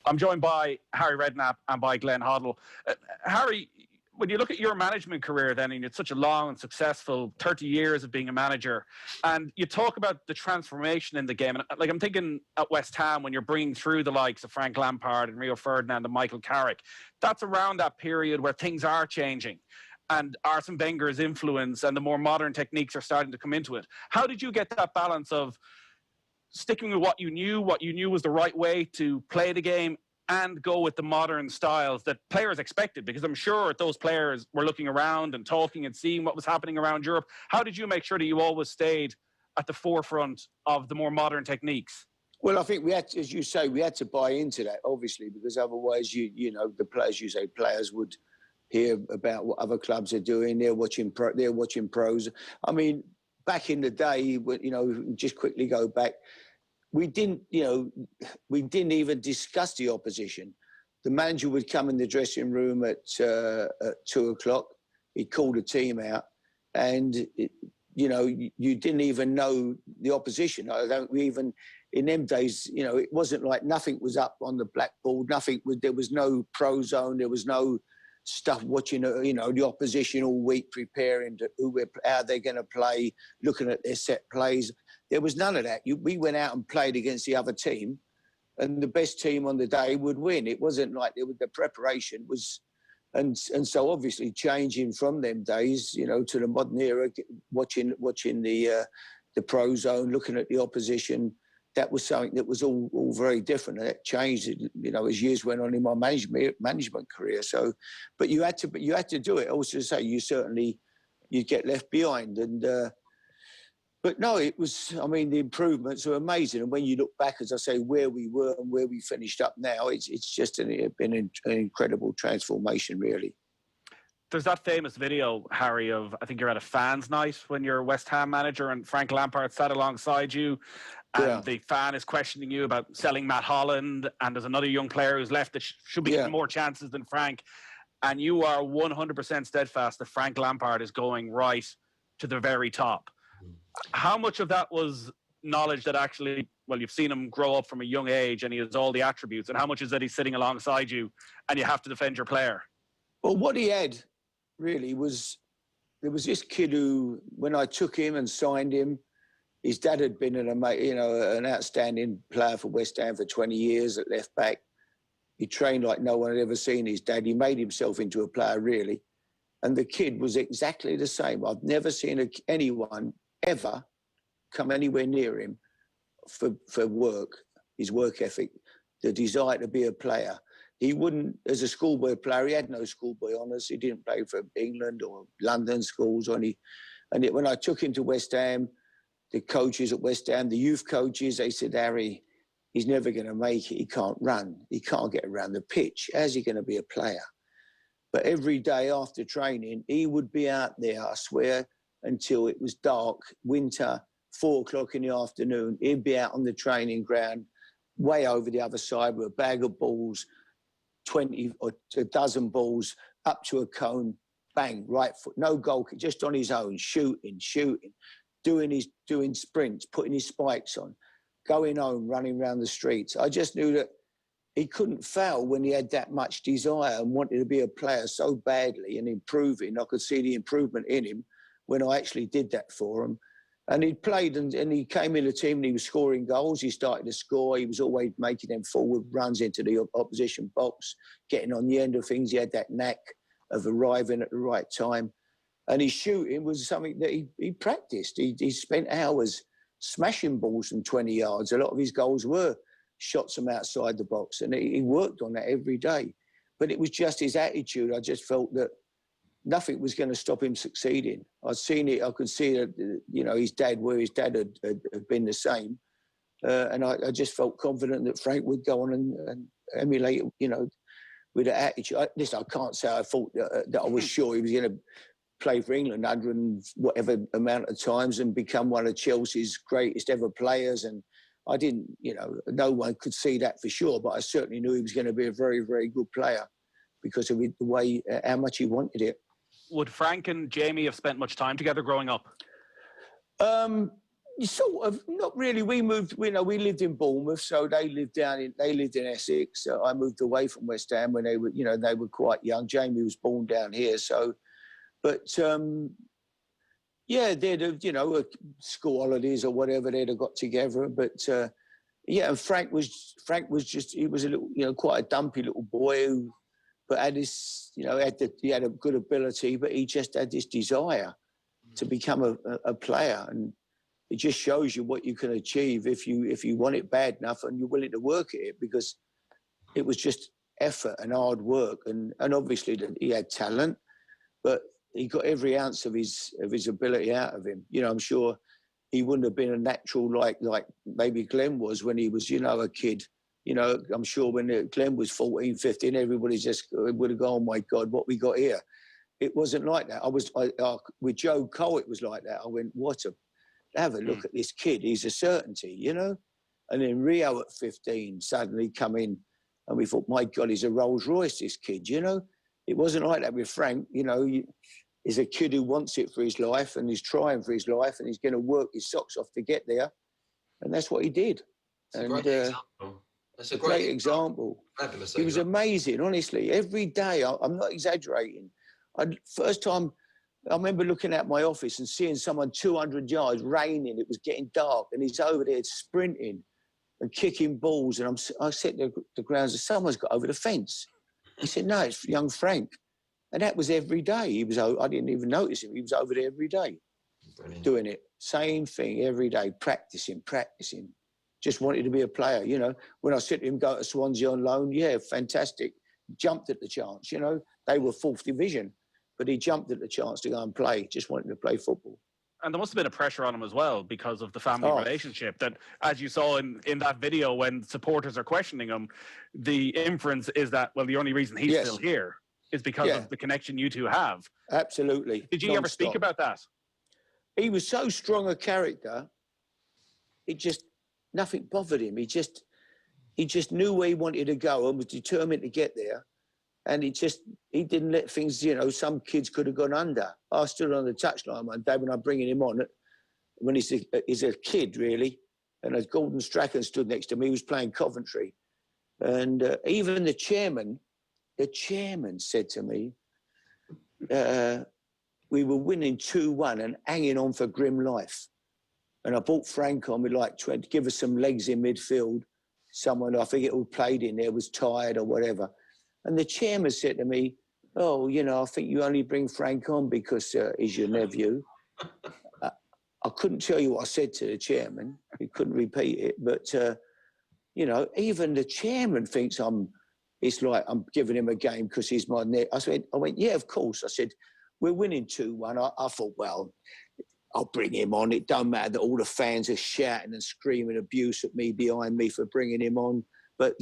I'm joined by Harry Redknapp and by Glenn Hoddle. Harry, when you look at your management career then, and it's such a long and successful 30 years of being a manager, and you talk about the transformation in the game, and like I'm thinking at West Ham when you're bringing through the likes of Frank Lampard and Rio Ferdinand and Michael Carrick, that's around that period where things are changing and Arsene Wenger's influence and the more modern techniques are starting to come into it. How did you get that balance of sticking with what you knew was the right way to play the game, and go with the modern styles that players expected? Because I'm sure those players were looking around and talking and seeing what was happening around Europe. How did you make sure that you always stayed at the forefront of the more modern techniques? Well, I think we had to, as you say, we had to buy into that, obviously, because otherwise, the players would hear about what other clubs are doing. They're watching pros. I mean, back in the day, just quickly go back, we didn't even discuss the opposition. The manager would come in the dressing room at 2:00. He'd call the team out, and you didn't even know the opposition. In them days, it wasn't like nothing was up on the blackboard. There was no pro zone. There was no stuff watching, the opposition all week, preparing how they're going to play, looking at their set plays. There was none of that. We went out and played against the other team, and the best team on the day would win. It wasn't like the preparation was, and so obviously changing from them days, to the modern era, watching the pro zone, looking at the opposition. That was something that was all very different, and it changed, as years went on in my management career. So, but you had to do it. Also, to say you'd get left behind, but no, it was. I mean, the improvements are amazing, and when you look back, as I say, where we were and where we finished up now, it's just been an incredible transformation, really. There's that famous video, Harry, of I think you're at a fans' night when you're West Ham manager and Frank Lampard sat alongside you, and the fan is questioning you about selling Matt Holland, and there's another young player who's left that should be getting more chances than Frank, and you are 100% steadfast that Frank Lampard is going right to the very top. How much of that was knowledge that actually, well, you've seen him grow up from a young age and he has all the attributes, and how much is that he's sitting alongside you and you have to defend your player? Well, what he had really was, there was this kid who, when I took him and signed him, his dad had been an outstanding player for West Ham for 20 years at left back. He trained like no one had ever seen his dad. He made himself into a player, really. And the kid was exactly the same. I've never seen anyone ever come anywhere near him for work, his work ethic, the desire to be a player. He wouldn't, as a schoolboy player, he had no schoolboy honours. He didn't play for England or London schools or any. And when I took him to West Ham, the coaches at West Ham, the youth coaches, they said, Harry, he's never going to make it. He can't run. He can't get around the pitch. How's he going to be a player? But every day after training, he would be out there, I swear, until it was dark, winter, 4:00 in the afternoon. He'd be out on the training ground, way over the other side with a bag of balls, 20 or a dozen balls, up to a cone, bang, right foot, no goal, just on his own, shooting, doing sprints, putting his spikes on, going home, running around the streets. I just knew that he couldn't fail when he had that much desire and wanted to be a player so badly and improving. I could see the improvement in him when I actually did that for him. And he played and he came in the team and he was scoring goals. He started to score. He was always making them forward runs into the opposition box, getting on the end of things. He had that knack of arriving at the right time. And his shooting was something that he practiced. He spent hours smashing balls from 20 yards. A lot of his goals were shots from outside the box, and he worked on that every day. But it was just his attitude. I just felt that nothing was going to stop him succeeding. I'd seen it. I could see that, his dad had been the same. And I just felt confident that Frank would go on and emulate, with the attitude. I can't say I thought that I was sure he was going to play for England 100 and whatever amount of times and become one of Chelsea's greatest ever players. And I didn't, no one could see that for sure, but I certainly knew he was going to be a very, very good player because of the way, how much he wanted it. Would Frank and Jamie have spent much time together growing up? Sort of, not really. We moved, we lived in Bournemouth, so they lived in Essex. So I moved away from West Ham when they were quite young. Jamie was born down here, so, but yeah, they'd have, school holidays or whatever, they'd have got together. But yeah, and Frank was just, he was a little, quite a dumpy little boy who, but had this, he had a good ability, but he just had this desire to become a player. And it just shows you what you can achieve if you want it bad enough and you're willing to work at it, because it was just effort and hard work. And obviously he had talent, but he got every ounce of his ability out of him. I'm sure he wouldn't have been a natural like maybe Glenn was when he was, a kid. I'm sure when Glenn was 14, 15, everybody just would have gone, oh my God, what we got here. It wasn't like that. With Joe Cole, it was like that. I went, have a look at this kid. He's a certainty, And then Rio at 15 suddenly come in and we thought, my God, he's a Rolls Royce, this kid, It wasn't like that with Frank, He's a kid who wants it for his life and he's trying for his life and he's going to work his socks off to get there. And that's what he did. That's a great example. That's a great example. Fabulous. He was amazing, honestly. Every day, I'm not exaggerating. First time, I remember looking at my office and seeing someone 200 yards, raining, it was getting dark, and he's over there sprinting and kicking balls. And I said to the grounds, someone's got over the fence. He said, no, it's young Frank. And that was every day. I didn't even notice him. He was over there every day. Brilliant. Doing it. Same thing every day, practicing. Just wanted to be a player, When I said to him, go to Swansea on loan, yeah, fantastic. Jumped at the chance, They were 4th division. But he jumped at the chance to go and play, just wanted to play football. And there must have been a pressure on him as well because of the family relationship that, as you saw in that video when supporters are questioning him, the inference is that, well, the only reason he's still here is because of the connection you two have. Absolutely. Did you ever speak about that? He was so strong a character, nothing bothered him. He just knew where he wanted to go and was determined to get there. And he didn't let things, some kids could have gone under. I stood on the touchline one day when I'm bringing him on, when he's a kid, really. And as Gordon Strachan stood next to me, he was playing Coventry. And even the chairman said to me, we were winning 2-1 and hanging on for grim life. And I brought Frank on with to give us some legs in midfield. Someone, I forget who played in there, was tired or whatever. And the chairman said to me, oh, I think you only bring Frank on because he's your nephew. I couldn't tell you what I said to the chairman. He couldn't repeat it. But, even the chairman thinks it's like I'm giving him a game because he's my nephew. I went, yeah, of course. I said, we're winning 2-1. I thought, well, I'll bring him on. It don't matter that all the fans are shouting and screaming abuse at me behind me for bringing him on. But,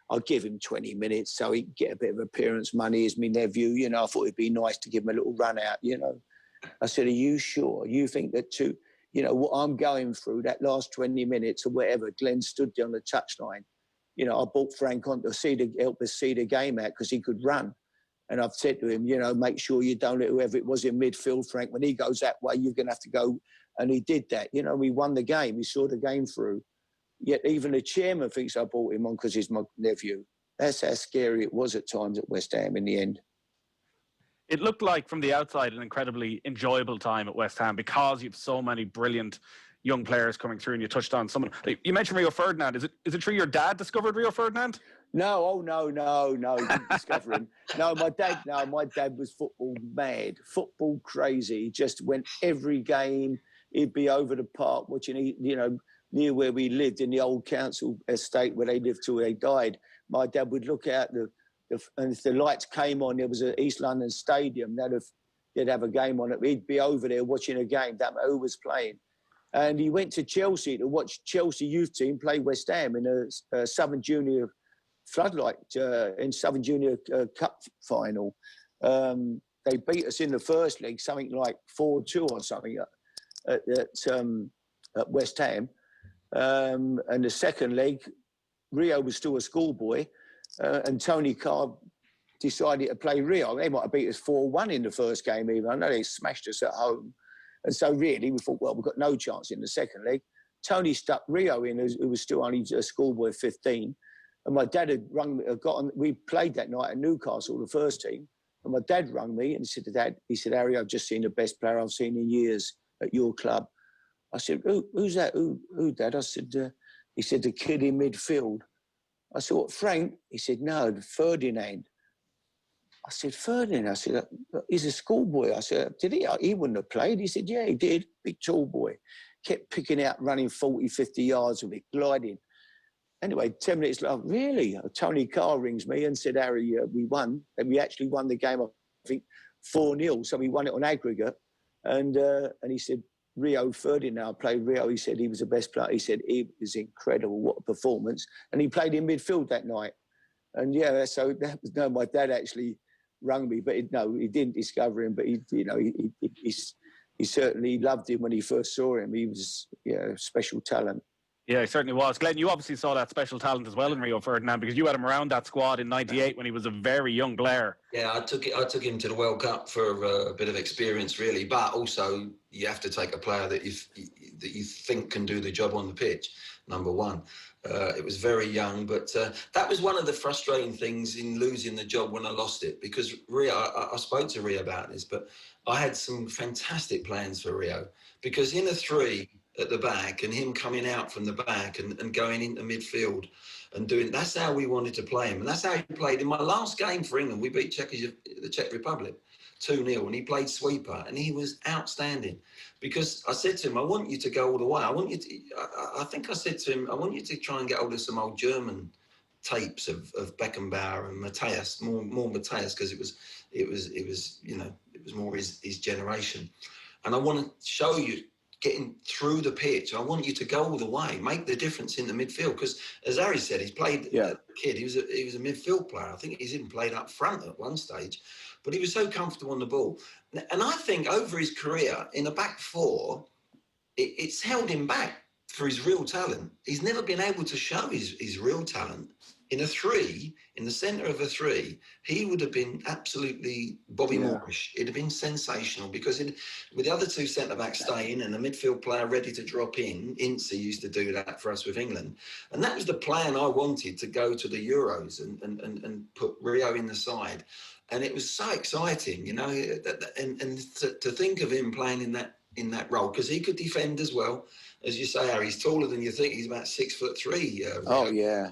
I'll give him 20 minutes so he can get a bit of appearance money as my nephew. I thought it'd be nice to give him a little run out, I said, are you sure? You think that what I'm going through, that last 20 minutes or whatever, Glenn stood there on the touchline. I brought Frank on to help us see the game out because he could run. And I've said to him, make sure you don't let whoever it was in midfield, Frank, when he goes that way, you're going to have to go. And he did that. We won the game. He saw the game through. Yet even the chairman thinks I brought him on because he's my nephew. That's how scary it was at times at West Ham in the end. It looked like from the outside an incredibly enjoyable time at West Ham because you have so many brilliant young players coming through, and you touched on someone. You mentioned Rio Ferdinand. Is it true your dad discovered Rio Ferdinand? No, he didn't discover him. No, my dad was football mad, football crazy. He just went every game. He'd be over the park watching, near where we lived in the old council estate where they lived till they died. My dad would look out and if the lights came on, there was an East London stadium. They'd have a game on it. He'd be over there watching a game. That who was playing. And he went to Chelsea to watch Chelsea youth team play West Ham in a Southern Junior Floodlight in Southern Junior Cup final. They beat us in the first leg, something like 4-2 or something at West Ham. And the second leg, Rio was still a schoolboy, and Tony Carr decided to play Rio. They might have beat us 4-1 in the first game even. I know they smashed us at home. And so really we thought, well, we've got no chance in the second leg. Tony stuck Rio in, who was still only a schoolboy 15. And my dad had rung me, we played that night at Newcastle, the first team. And my dad rung me and said to Dad, he said, Harry, I've just seen the best player I've seen in years at your club. I said, who's that? Who, Dad? I said, he said, the kid in midfield. I said, what, Frank? He said, no, Ferdinand. I said, Ferdinand? I said, he's a schoolboy. I said, did he? He wouldn't have played. He said, yeah, he did. Big tall boy. Kept picking out, running 40, 50 yards with it, gliding. Anyway, 10 minutes later, really? Tony Carr rings me and said, Harry, we won. And we actually won the game, I think, 4-0. So we won it on aggregate. And he said, Rio Ferdinand played Rio. He said he was the best player. He said it was incredible. What a performance. And he played in midfield that night. And yeah, so that was, no, my dad actually rung me, but he didn't discover him. But he certainly loved him when he first saw him. He was, a special talent. Yeah, he certainly was. Glenn, you obviously saw that special talent as well in Rio Ferdinand, because you had him around that squad in '98 when he was a very young player. Yeah, I took him to the World Cup for a bit of experience, really. But also, you have to take a player that you think can do the job on the pitch. Number one, it was very young, but that was one of the frustrating things in losing the job when I lost it. Because Rio, I spoke to Rio about this, but I had some fantastic plans for Rio, because in a three at the back and him coming out from the back and going into midfield and doing, that's how we wanted to play him. And that's how he played. In my last game for England, we beat the Czech Republic 2-0, and he played sweeper, and he was outstanding. Because I said to him, I want you to go all the way. I think I said to him, I want you to try and get hold of some old German tapes of Beckham and Matthias, more Matthias, because it was more his generation. And I want to show you getting through the pitch. I want you to go all the way, make the difference in the midfield. Because as Harry said, he's played as a kid. He was a midfield player. I think he's even played up front at one stage, but he was so comfortable on the ball. And I think over his career in the back four, it's held him back for his real talent. He's never been able to show his real talent. In a three, in the centre of a three, he would have been absolutely Bobby Moorish. It'd have been sensational, because with the other two centre-backs staying and the midfield player ready to drop in, Ince used to do that for us with England. And that was the plan I wanted, to go to the Euros and put Rio in the side. And it was so exciting, and to think of him playing in that role, because he could defend as well. As you say, Harry, he's taller than you think. He's about 6'3". Oh, yeah.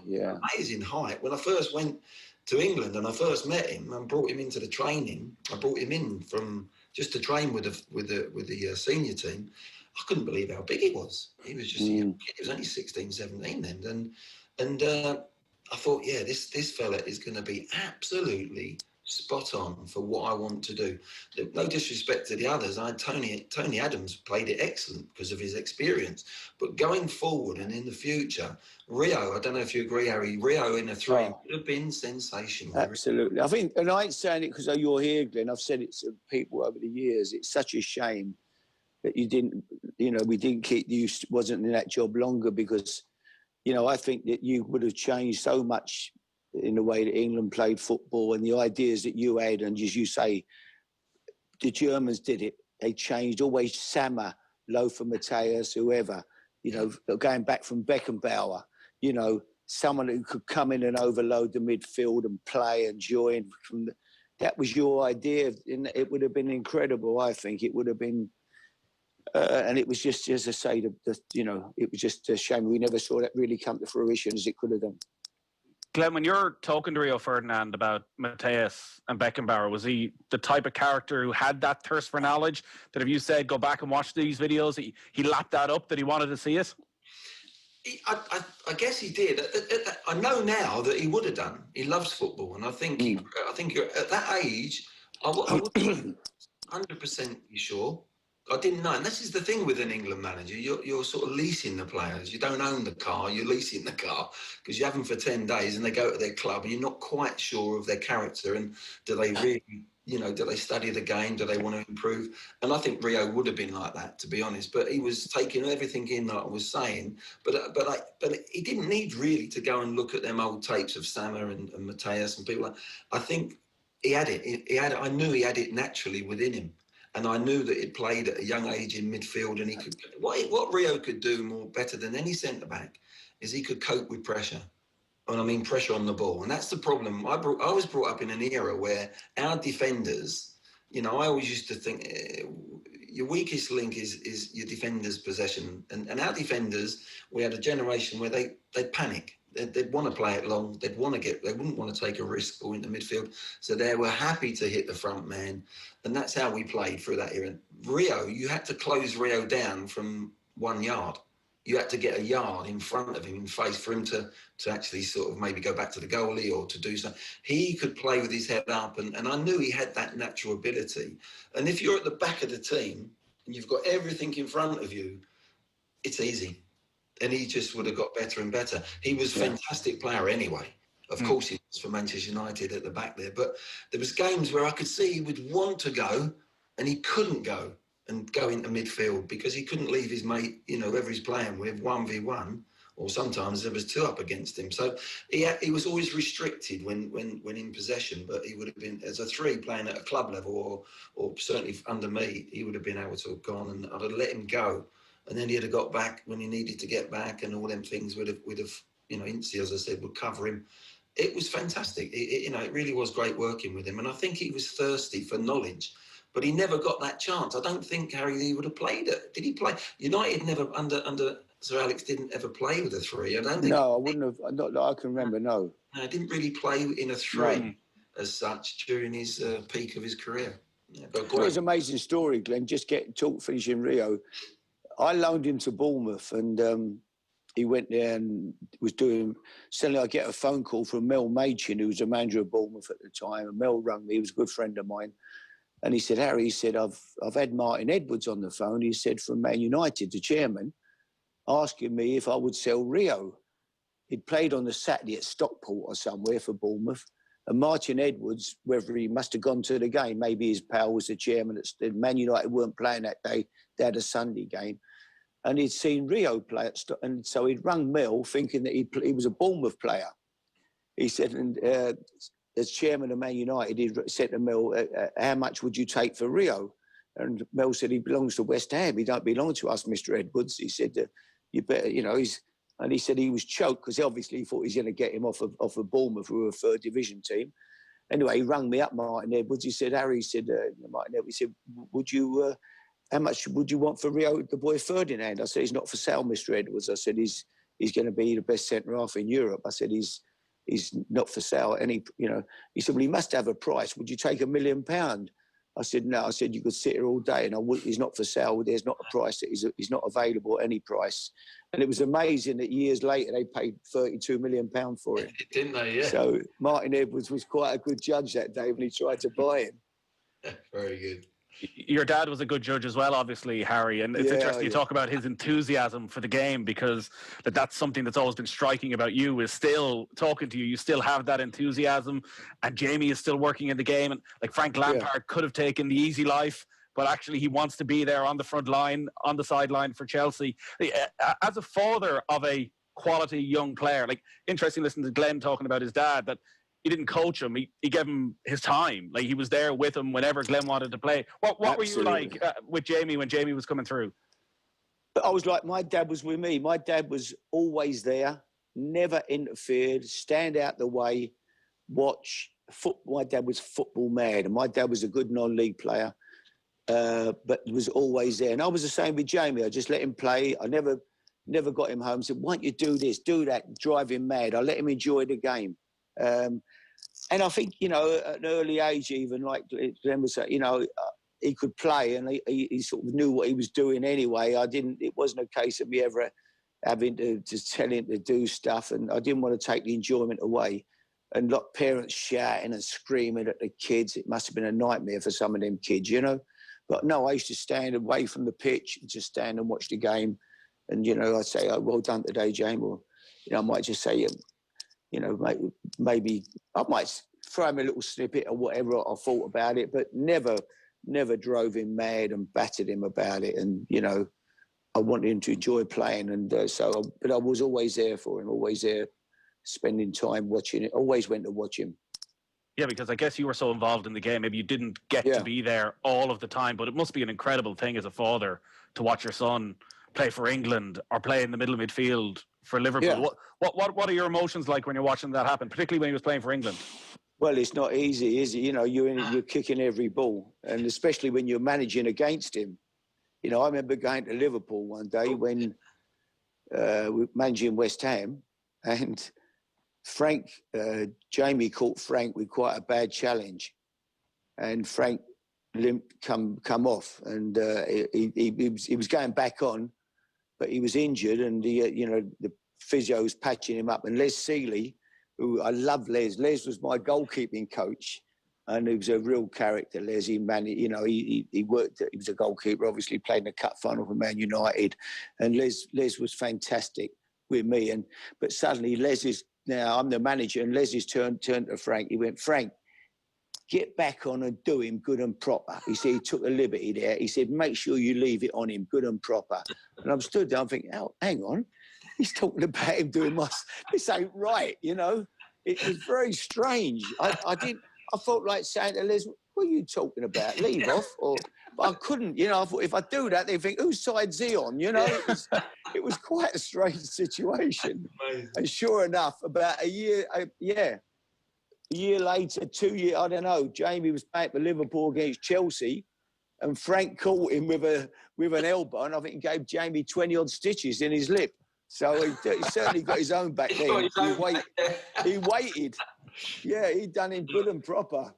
Amazing height. When I first went to England and I first met him and brought him into the training, I brought him in just to train with the senior team. I couldn't believe how big he was. He was just a young kid. He was only 16, 17 then. And I thought, this fella is going to be absolutely spot on for what I want to do. No disrespect to the others. Tony Adams played it excellent because of his experience. But going forward and in the future, Rio, I don't know if you agree, Harry, Rio in a three would have been sensational. Absolutely. I think, and I ain't saying it because you're here, Glenn. I've said it to people over the years. It's such a shame that we didn't keep you, wasn't in that job longer, because, I think that you would have changed so much in the way that England played football and the ideas that you had. And as you say, the Germans did it. They changed, always Sammer, Lothar Matthäus, whoever, going back from Beckenbauer, someone who could come in and overload the midfield and play and join. That was your idea. And it would have been incredible, I think. It would have been, and it was just, as I say, it was just a shame we never saw that really come to fruition as it could have done. Glenn, when you're talking to Rio Ferdinand about Matthias and Beckenbauer, was he the type of character who had that thirst for knowledge, that if you said, go back and watch these videos, he lapped that up, that he wanted to see it? I guess he did. I know now that he would have done. He loves football, and I think at that age, I wasn't 100% sure. I didn't know. And this is the thing with an England manager. You're sort of leasing the players. You don't own the car. You're leasing the car because you have them for 10 days and they go to their club and you're not quite sure of their character. And do they really, do they study the game? Do they want to improve? And I think Rio would have been like that, to be honest. But he was taking everything in, like I was saying. But he didn't need really to go and look at them old tapes of Sammer and Matthias and people like. I think he had it. I knew he had it naturally within him. And I knew that he'd played at a young age in midfield, and he could. What Rio could do more better than any centre back is he could cope with pressure. And I mean pressure on the ball, and that's the problem. I was brought up in an era where our defenders, I always used to think your weakest link is your defender's possession, and our defenders, we had a generation where they'd panic. They'd want to play it long. They wouldn't want to take a risk or into midfield. So they were happy to hit the front man. And that's how we played through that era. Rio, you had to close Rio down from 1 yard. You had to get a yard in front of him in face for him to actually sort of maybe go back to the goalie or to do something. He could play with his head up, and I knew he had that natural ability. And if you're at the back of the team and you've got everything in front of you, it's easy. And he just would have got better and better. He was a fantastic player anyway. Of course he was for Manchester United at the back there. But there was games where I could see he would want to go and he couldn't go and go into midfield because he couldn't leave his mate, whoever he's playing with, 1v1, or sometimes there was 2 up against him. So he was always restricted when in possession, but he would have been, as a 3 playing at a club level or certainly under me, he would have been able to have gone, and I'd have let him go. And then he'd have got back when he needed to get back, and all them things would have Incy, as I said, would cover him. It was fantastic. It really was great working with him. And I think he was thirsty for knowledge, but he never got that chance. I don't think, Harry, he would have played it. Did he play? United never, under Sir Alex, didn't ever play with a 3. I don't think. No, I wouldn't have. Not that I can remember, no. No, he didn't really play in a 3 as such during his peak of his career. Yeah, but it was an amazing story, Glenn, just finishing Rio. I loaned him to Bournemouth, and he went there and was suddenly I get a phone call from Mel Machin, who was the manager of Bournemouth at the time, and Mel rang me. He was a good friend of mine. And he said, Harry, he said, I've had Martin Edwards on the phone. He said, from Man United, the chairman, asking me if I would sell Rio. He'd played on the Saturday at Stockport or somewhere for Bournemouth. And Martin Edwards, whether he must have gone to the game, maybe his pal was the chairman. Man United weren't playing that day. They had a Sunday game. And he'd seen Rio play and so he'd rung Mel thinking that he was a Bournemouth player. He said, and as chairman of Man United, he said to Mel, how much would you take for Rio? And Mel said, he belongs to West Ham. He don't belong to us, Mr. Edwards. He said, you better, and he said he was choked because obviously he thought he's going to get him off of Bournemouth, who were a 3rd division team. Anyway, he rung me up, Martin Edwards. He said, Harry, Martin Edwards, he said, how much would you want for Rio, the boy Ferdinand? I said, he's not for sale, Mr. Edwards. I said, he's going to be the best centre-half in Europe. I said, he's not for sale. He said, well, he must have a price. Would you take £1 million? I said, no. I said, you could sit here all day and he's not for sale. There's not a price. He's not available at any price. And it was amazing that years later they paid £32 million for him. Didn't they, yeah? So Martin Edwards was quite a good judge that day when he tried to buy him. Very good. Your dad was a good judge as well, obviously, Harry. And it's interesting you talk about his enthusiasm for the game, because that's something that's always been striking about you, is still talking to you. You still have that enthusiasm, and Jamie is still working in the game. And like Frank Lampard could have taken the easy life, but actually he wants to be there on the front line, on the sideline for Chelsea. As a father of a quality young player, like interesting listening to Glenn talking about his dad, that he didn't coach him. He gave him his time. Like, he was there with him whenever Glenn wanted to play. What were you like with Jamie when Jamie was coming through? I was like, my dad was with me. My dad was always there, never interfered, stand out the way, watch. My dad was football mad, and my dad was a good non-league player, but was always there. And I was the same with Jamie. I just let him play. I never got him home and said, why don't you do this, do that, drive him mad. I let him enjoy the game. And I think, at an early age, even like Glenn was saying, he could play, and he sort of knew what he was doing anyway. It wasn't a case of me ever having to just tell him to do stuff, and I didn't want to take the enjoyment away. And like parents shouting and screaming at the kids, it must have been a nightmare for some of them kids, But no, I used to stand away from the pitch and just stand and watch the game. And, I'd say, oh, well done today, James. Or, I might just say, maybe I might throw him a little snippet or whatever I thought about it, but never drove him mad and battered him about it. And, I wanted him to enjoy playing. And but I was always there for him, always there, spending time watching it, always went to watch him. Yeah, because I guess you were so involved in the game, maybe you didn't get to be there all of the time, but it must be an incredible thing as a father to watch your son play for England or play in the middle of midfield for Liverpool. Yeah. What are your emotions like when you're watching that happen, particularly when he was playing for England? Well, it's not easy, is it? You know, you're kicking every ball, and especially when you're managing against him. You know, I remember going to Liverpool one day when we were managing West Ham, and Jamie caught Frank with quite a bad challenge, and Frank come off, and he was going back on, but he was injured, and the physio was patching him up, and Les Seeley, who I love Les was my goalkeeping coach, and he was a real character. Les, he worked. He was a goalkeeper, obviously played in the cup final for Man United, and Les was fantastic with me, but suddenly Les is. Now, I'm the manager, and Leslie's turned to Frank. He went, Frank, get back on and do him good and proper. He said he took a liberty there. He said, make sure you leave it on him good and proper. And I'm stood there, I'm thinking, oh, hang on. He's talking about him doing this ain't right, you know. It was very strange. I felt like saying to Les, what are you talking about? Leave off? But I couldn't, you know. I thought if I do that, they think, whose side's he on? You know, it was quite a strange situation. Amazing. And sure enough, about a year later, 2 years, I don't know, Jamie was back for Liverpool against Chelsea, and Frank caught him with an elbow, and I think he gave Jamie 20-odd stitches in his lip. So he certainly got his own back then. He waited. Yeah, he'd done him good and proper.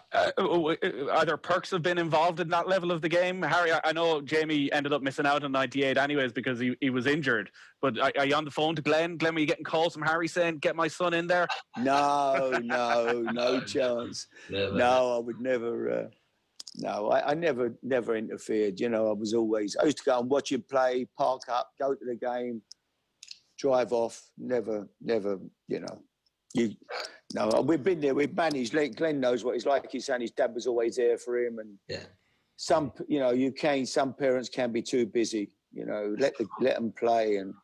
Are there perks of being involved in that level of the game? Harry, I know Jamie ended up missing out on 98 anyways because he was injured. But are you on the phone to Glenn? Glenn, were you getting calls from Harry saying, get my son in there? No chance. Never. No, I would never... I never interfered. You know, I used to go and watch him play, park up, go to the game, drive off. Never, you know. We've been there. We've managed. Glenn knows what he's like. He's saying his dad was always there for him, and some parents can be too busy. You know, let them play. And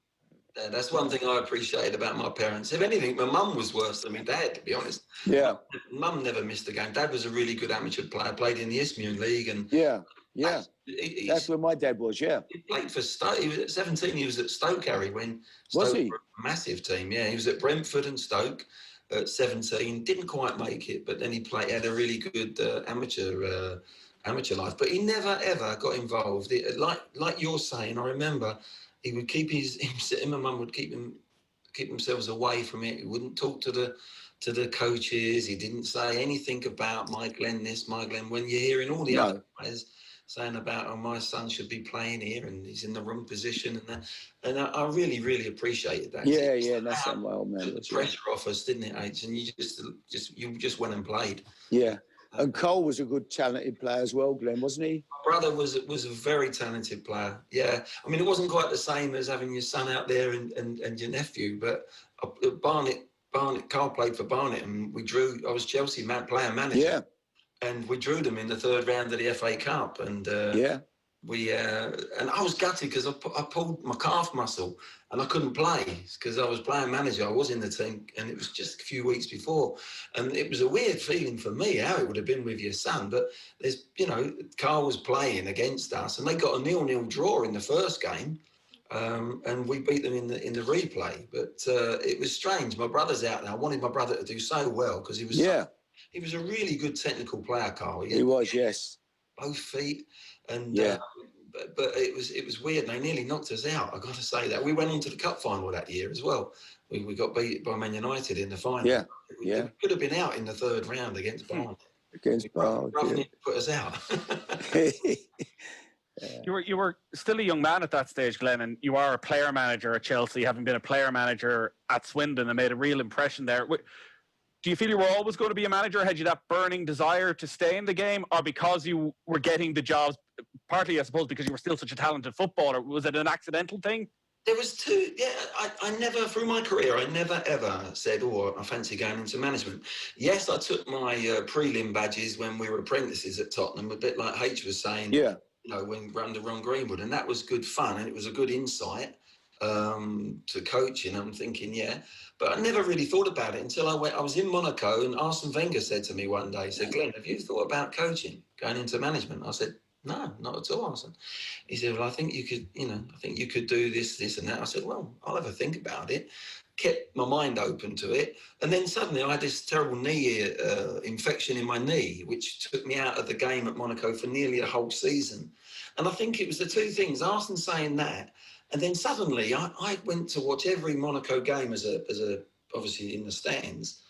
that's one thing I appreciated about my parents. If anything, my mum was worse than my dad, to be honest. Yeah, mum never missed a game. Dad was a really good amateur player. Played in the Isthmian League, and that's where my dad was. Yeah, he played for Stoke. He was at 17. He was at Stoke, Harry, when Stoke was he? Were a massive team. Yeah, he was at Brentford and Stoke at 17. Didn't quite make it, but then he had a really good amateur life. But he never ever got involved. Like you're saying, I remember he would keep him and Mum would keep themselves away from it. He wouldn't talk to the coaches. He didn't say anything about my Glenn this, my Glenn. When you're hearing all the other players saying about, oh, my son should be playing here and he's in the wrong position and that. And I really, really appreciated that. Yeah, that's that well, man. The pressure off us, didn't it, H? And you just went and played. Yeah. And Cole was a good, talented player as well, Glenn, wasn't he? My brother was a very talented player. Yeah, I mean, it wasn't quite the same as having your son out there and your nephew, but Barnet, Carl played for Barnet, and we drew. I was Chelsea player manager. Yeah. And we drew them in the third round of the FA Cup, and and I was gutted because I pulled my calf muscle and I couldn't play because I was playing manager. I was in the team, and it was just a few weeks before, and it was a weird feeling for me how it would have been with your son. But Carl was playing against us, and they got a 0-0 draw in the first game, and we beat them in the replay. But it was strange. My brother's out now. I wanted my brother to do so well because he was he was a really good technical player, Carl. He was, yes. Both feet. And but it was weird. They nearly knocked us out. I got to say that. We went on to the cup final that year as well. We got beat by Man United in the final. Yeah, we could have been out in the third round against Barnet. Barnet, put us out. You were still a young man at that stage, Glenn, and you are a player manager at Chelsea, having been a player manager at Swindon and made a real impression there. Do you feel you were always going to be a manager? Had you that burning desire to stay in the game, or because you were getting the jobs, partly, I suppose, because you were still such a talented footballer? Was it an accidental thing? There was two. Yeah, I never, through my career, I never ever said, oh, I fancy going into management. Yes, I took my prelim badges when we were apprentices at Tottenham, a bit like H was saying. Yeah. When we're under Ron Greenwood, and that was good fun, and it was a good insight. to coaching. I'm thinking, yeah, but I never really thought about it until I was in Monaco, and Arsene Wenger said to me one day, he said, Glenn, have you thought about coaching, going into management? I said, no, not at all, Arsene. He said, well, I think you could do this and that. I said, well, I'll have a think about it. Kept my mind open to it. And then suddenly I had this terrible knee infection in my knee, which took me out of the game at Monaco for nearly a whole season. And I think it was the two things, Arsene saying that, and then suddenly I went to watch every Monaco game as a obviously in the stands.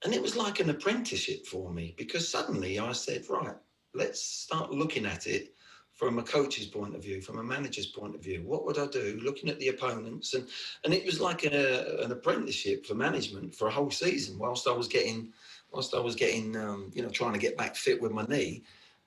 And it was like an apprenticeship for me, because suddenly I said, right, let's start looking at it from a coach's point of view, from a manager's point of view. What would I do? Looking at the opponents. And it was like an apprenticeship for management for a whole season whilst I was getting, trying to get back fit with my knee.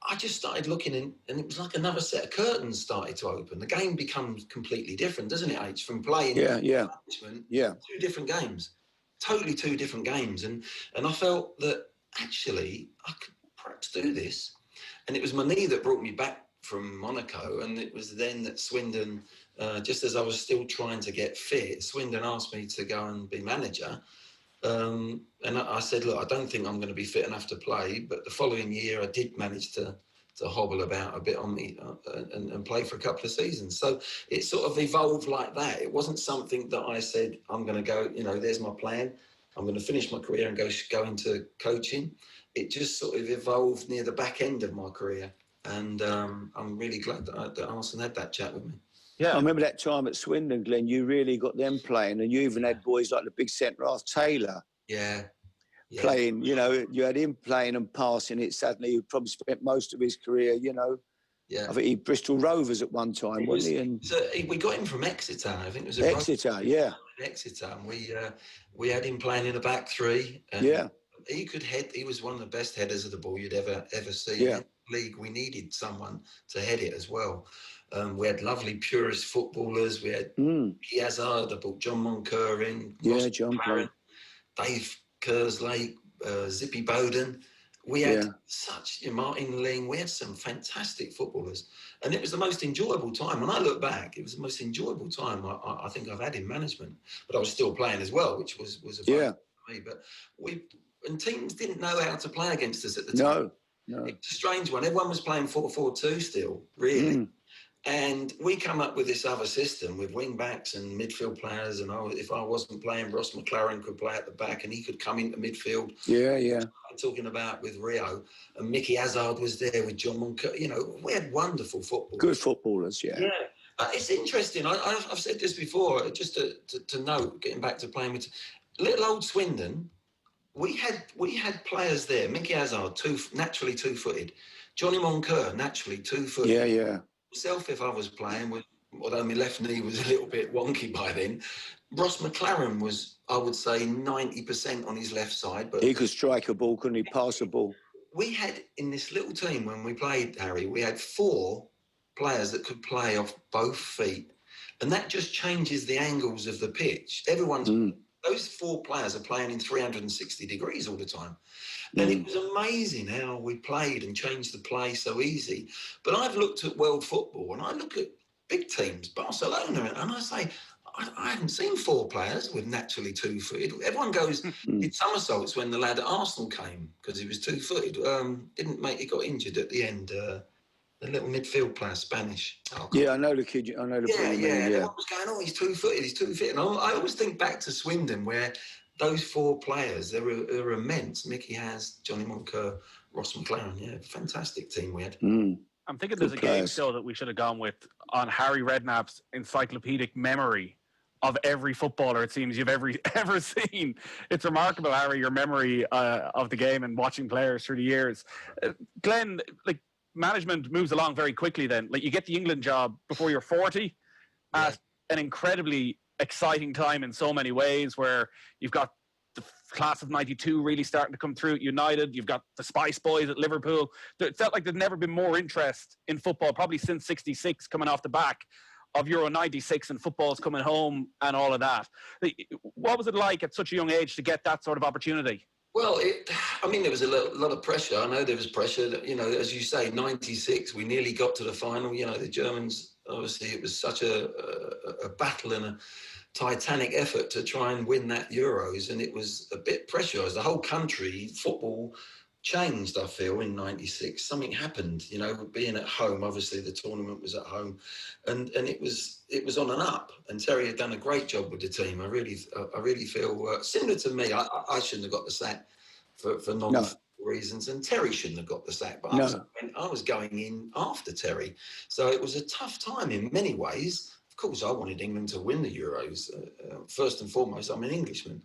I just started looking in, and it was like another set of curtains started to open. The game becomes completely different, doesn't it, H? From playing management, two different games, totally two different games. And I felt that actually I could perhaps do this. And it was my knee that brought me back from Monaco. And it was then that Swindon, just as I was still trying to get fit, Swindon asked me to go and be manager. And I said, look, I don't think I'm going to be fit enough to play. But the following year, I did manage to hobble about a bit on me and play for a couple of seasons. So it sort of evolved like that. It wasn't something that I said, I'm going to go, there's my plan. I'm going to finish my career and go into coaching. It just sort of evolved near the back end of my career. And I'm really glad that Arsene had that chat with me. Yeah, I remember that time at Swindon, Glenn. You really got them playing, and you even had boys like the big centre-half Taylor. Yeah. Playing. You had him playing and passing it. Suddenly, he probably spent most of his career. Yeah. I think he Bristol Rovers at one time, wasn't he? And we got him from Exeter. I think it was Exeter. Yeah. Exeter. And we had him playing in the back three. And he could head. He was one of the best headers of the ball you'd ever see. Yeah. In the league, we needed someone to head it as well. We had lovely purist footballers. We had Hazard, I brought John Moncur in. John McLaren, Dave Kerslake, Zippy Bowden. We had such, Martin Ling. We had some fantastic footballers. And it was the most enjoyable time. When I look back, it was the most enjoyable time I think I've had in management. But I was still playing as well, which was a bonus for me. But teams didn't know how to play against us at the time. No. It's a strange one. Everyone was playing 4-4-2 still, really. And we come up with this other system with wing backs and midfield players. And if I wasn't playing, Ross McLaren could play at the back and he could come into midfield. Yeah. I'm talking about with Rio, and Mickey Hazard was there with John Moncur. We had wonderful football. Good footballers, yeah. It's interesting. I've said this before, just to note, getting back to playing with little old Swindon. We had players there. Mickey Hazard, naturally two-footed. Johnny Moncur, naturally two-footed. Yeah. Myself, if I was playing, although my left knee was a little bit wonky by then, Ross McLaren was, I would say, 90% on his left side. But he could strike a ball, couldn't he? Pass a ball. We had, in this little team, when we played, Harry, we had 4 players that could play off both feet. And that just changes the angles of the pitch. Those 4 players are playing in 360 degrees all the time. And it was amazing how we played and changed the play so easy. But I've looked at world football and I look at big teams, Barcelona, and I say, I haven't seen 4 players with naturally two-footed. Everyone goes, did somersaults when the lad at Arsenal came because he was two-footed. He got injured at the end. The little midfield player, Spanish. I know the kid. I know the player. Yeah. Everyone was going, he's two-footed. And I always think back to Swindon where those 4 players, they were immense. Mickey has, Johnny Moncur, Ross McLaren. Yeah, fantastic team we had. I'm thinking there's a game still that we should have gone with on Harry Redknapp's encyclopedic memory of every footballer it seems you've ever seen. It's remarkable, Harry, your memory of the game and watching players through the years. Glenn, management moves along very quickly then. You get the England job before you're 40 at an incredibly exciting time in so many ways, where you've got the class of 92 really starting to come through at United. You've got the Spice Boys at Liverpool. It felt like there's never been more interest in football, probably since 66, coming off the back of Euro 96 and football's coming home and all of that. What was it like at such a young age to get that sort of opportunity? Well, there was a lot of pressure. I know there was pressure. That, as you say, '96, we nearly got to the final. The Germans, obviously, it was such a battle and a titanic effort to try and win that Euros, and it was a bit pressurised. The whole country, football changed, I feel, in '96. Something happened, being at home. Obviously, the tournament was at home, and it was on and up. And Terry had done a great job with the team. I really feel similar to me. I shouldn't have got the sack for non reasons, and Terry shouldn't have got the sack. But I was going in after Terry, so it was a tough time in many ways. Of course, I wanted England to win the Euros. First and foremost, I'm an Englishman.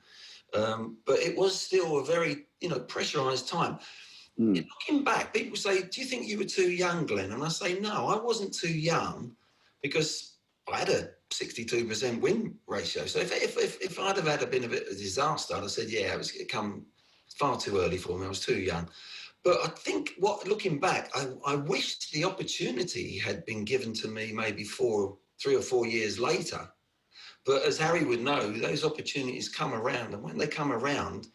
But it was still a very, pressurised time. Looking back, people say, do you think you were too young, Glenn? And I say, no, I wasn't too young because I had a 62% win ratio. So if I'd have been a bit of a disaster, I'd have said, it come far too early for me. I was too young. But I think looking back, I wished the opportunity had been given to me maybe 3 or 4 years later. But as Harry would know, those opportunities come around, and when they come around,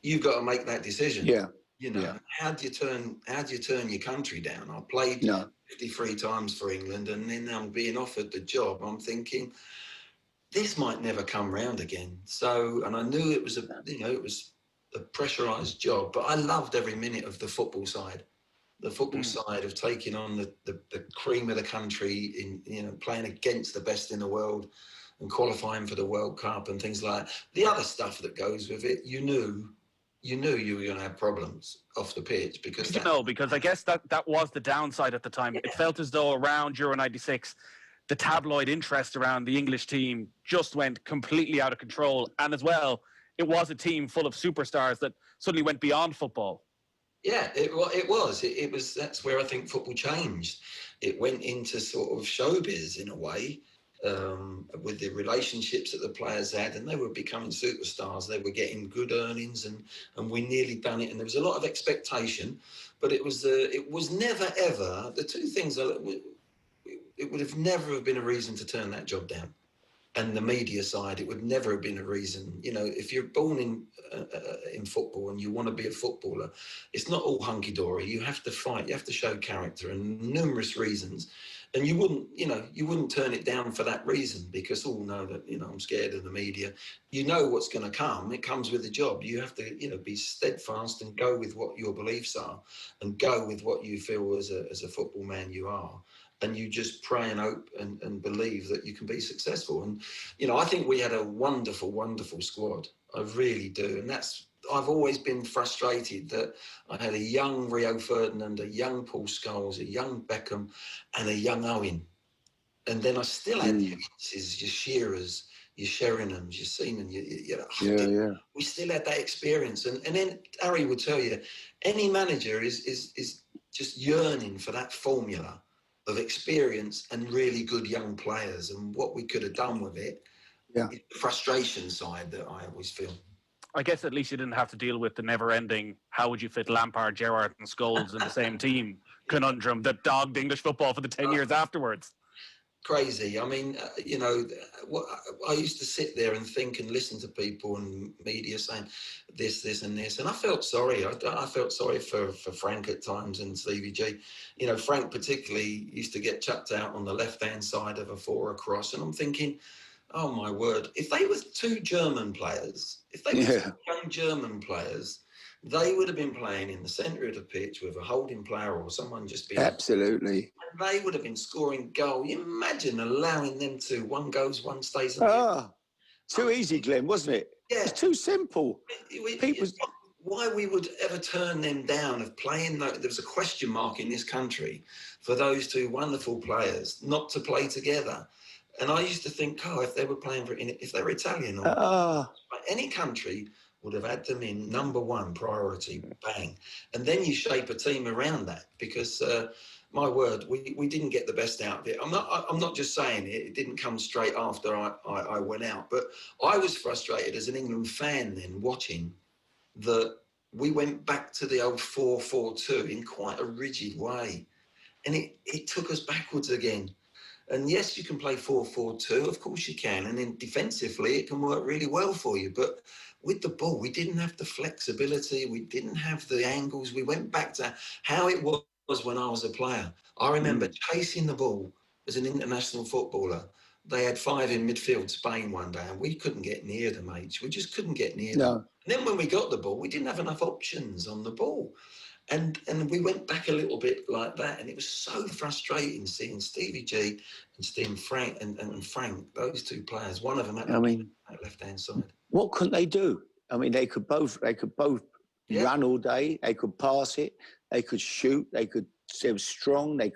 you've got to make that decision. How do you turn your country down? I played 53 times for England, and then I'm being offered the job. I'm thinking, this might never come round again. So, and I knew it was a pressurised job, but I loved every minute of the football side. The football side of taking on the cream of the country, playing against the best in the world, and qualifying for the World Cup and things like that. The other stuff that goes with it, you knew you were going to have problems off the pitch because because I guess that was the downside at the time. It felt as though around Euro 96, the tabloid interest around the English team just went completely out of control, and as well, it was a team full of superstars that suddenly went beyond football. Yeah, it was. That's where I think football changed. It went into sort of showbiz in a way. With the relationships that the players had, and they were becoming superstars. They were getting good earnings, and we nearly done it. And there was a lot of expectation, but it was never ever the two things. It would have never have been a reason to turn that job down. And the media side, it would never have been a reason. If you're born in football and you want to be a footballer, it's not all hunky-dory. You have to fight. You have to show character, and numerous reasons. And you wouldn't turn it down for that reason because, I'm scared of the media. You know what's going to come. It comes with the job. You have to, be steadfast and go with what your beliefs are and go with what you feel as a football man you are. And you just pray and hope and believe that you can be successful. And, I think we had a wonderful, wonderful squad. I really do. And I've always been frustrated that I had a young Rio Ferdinand, a young Paul Scholes, a young Beckham, and a young Owen. And then I still had your Shearers, your Sheringham's, your Seaman. We still had that experience. And then Harry would tell you, any manager is just yearning for that formula of experience and really good young players. And what we could have done with it, the frustration side that I always feel. I guess at least you didn't have to deal with the never-ending how would you fit Lampard, Gerrard and Scholes in the same team conundrum that dogged English football for the 10 years afterwards. Crazy. I mean, I used to sit there and think and listen to people and media saying this and this, and I felt sorry. I felt sorry for Frank at times and Stevie G. Frank particularly used to get chucked out on the left-hand side of a 4 across, and I'm thinking, oh my word, if they were two German players, young German players, they would have been playing in the centre of the pitch with a holding player or someone just being... Absolutely. And they would have been scoring goal. You imagine allowing them to, one goes, one stays. Too easy, Glenn, wasn't it? Yeah. It's too simple. Why we would ever turn them down of playing, there was a question mark in this country for those two wonderful players not to play together. And I used to think, if they were playing if they were Italian or any country would have had them in number one priority, bang. And then you shape a team around that because, my word, we didn't get the best out of it. I'm not just saying it didn't come straight after I went out, but I was frustrated as an England fan then watching that we went back to the old 4-4-2 in quite a rigid way. And it took us backwards again. And yes, you can play 4-4-2. Of course you can. And then defensively, it can work really well for you. But with the ball, we didn't have the flexibility. We didn't have the angles. We went back to how it was when I was a player. I remember chasing the ball as an international footballer. They had 5 in midfield, Spain, one day, and we couldn't get near them, We just couldn't get near them. And then when we got the ball, we didn't have enough options on the ball. And we went back a little bit like that, and it was so frustrating seeing Stevie G and Steve Frank and Frank, those 2 players. One of them at the left-hand side. What couldn't they do? I mean, they could both run all day. They could pass it. They could shoot. They were strong. They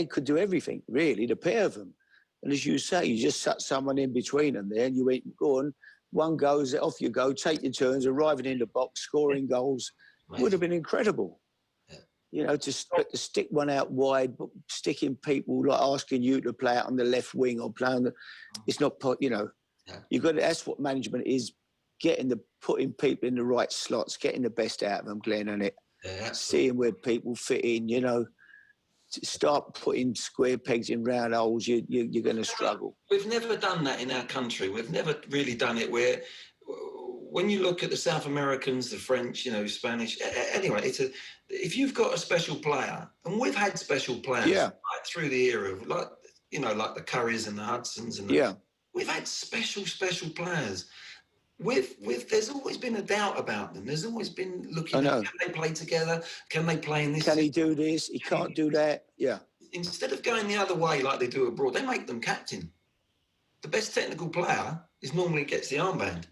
could do everything, really, the pair of them. And as you say, you just sat someone in between them there, and you went, go on, one goes, off you go, take your turns, arriving in the box, scoring goals. Would have been incredible. Yeah. You know, to stick one out wide, sticking people, like asking you to play out on the left wing or play on the... It's not, you know, that's what management is, putting people in the right slots, getting the best out of them, Glenn, and seeing where people fit in, you know. Start putting square pegs in round holes, you're going to struggle. We've never done that in our country. We've never really done it where, when you look at the South Americans, the French, you know, Spanish, anyway, if you've got a special player, and we've had special players right through the era of, like, you know, like the Currys and the Hudsons, and we've had special players. There's always been a doubt about them. There's always been looking at, can they play together? Can they play in this? Can he do this? He can't do that. Yeah. Instead of going the other way like they do abroad, they make them captain. The best technical player normally gets the armband.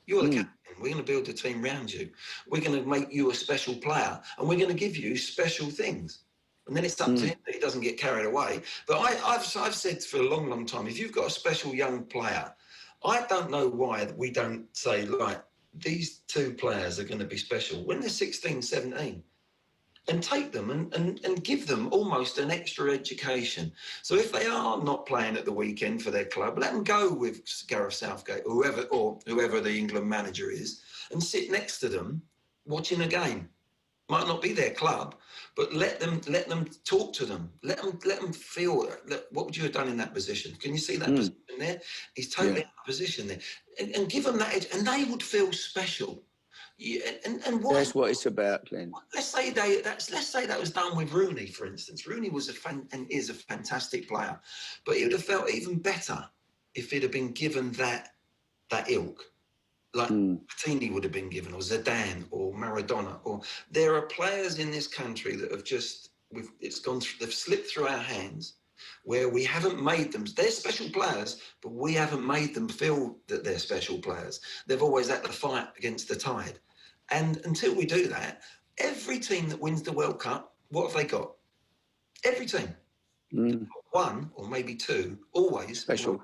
You're the captain. We're going to build a team around you. We're going to make you a special player, and we're going to give you special things. And then it's up to him that he doesn't get carried away. But I've said for a long, long time, if you've got a special young player, I don't know why we don't say, like, these 2 players are going to be special when they're 16, 17, and take them and give them almost an extra education. So if they are not playing at the weekend for their club, let them go with Gareth Southgate or whoever the England manager is, and sit next to them watching a game. Might not be their club, but let them talk to them. Let them feel. What would you have done in that position? Can you see that position there? He's totally out of position there, and give them that edge, and they would feel special. Yeah, and that's what it's about, Glenn. Let's say that was done with Rooney, for instance. Rooney was is a fantastic player, but he would have felt even better if he'd have been given that ilk. Like Platini would have been given, or Zidane, or Maradona, or there are players in this country that have they've slipped through our hands, where we haven't made them. They're special players, but we haven't made them feel that they're special players. They've always had to fight against the tide, and until we do that, every team that wins the World Cup, what have they got? Every team, one or maybe 2, always special,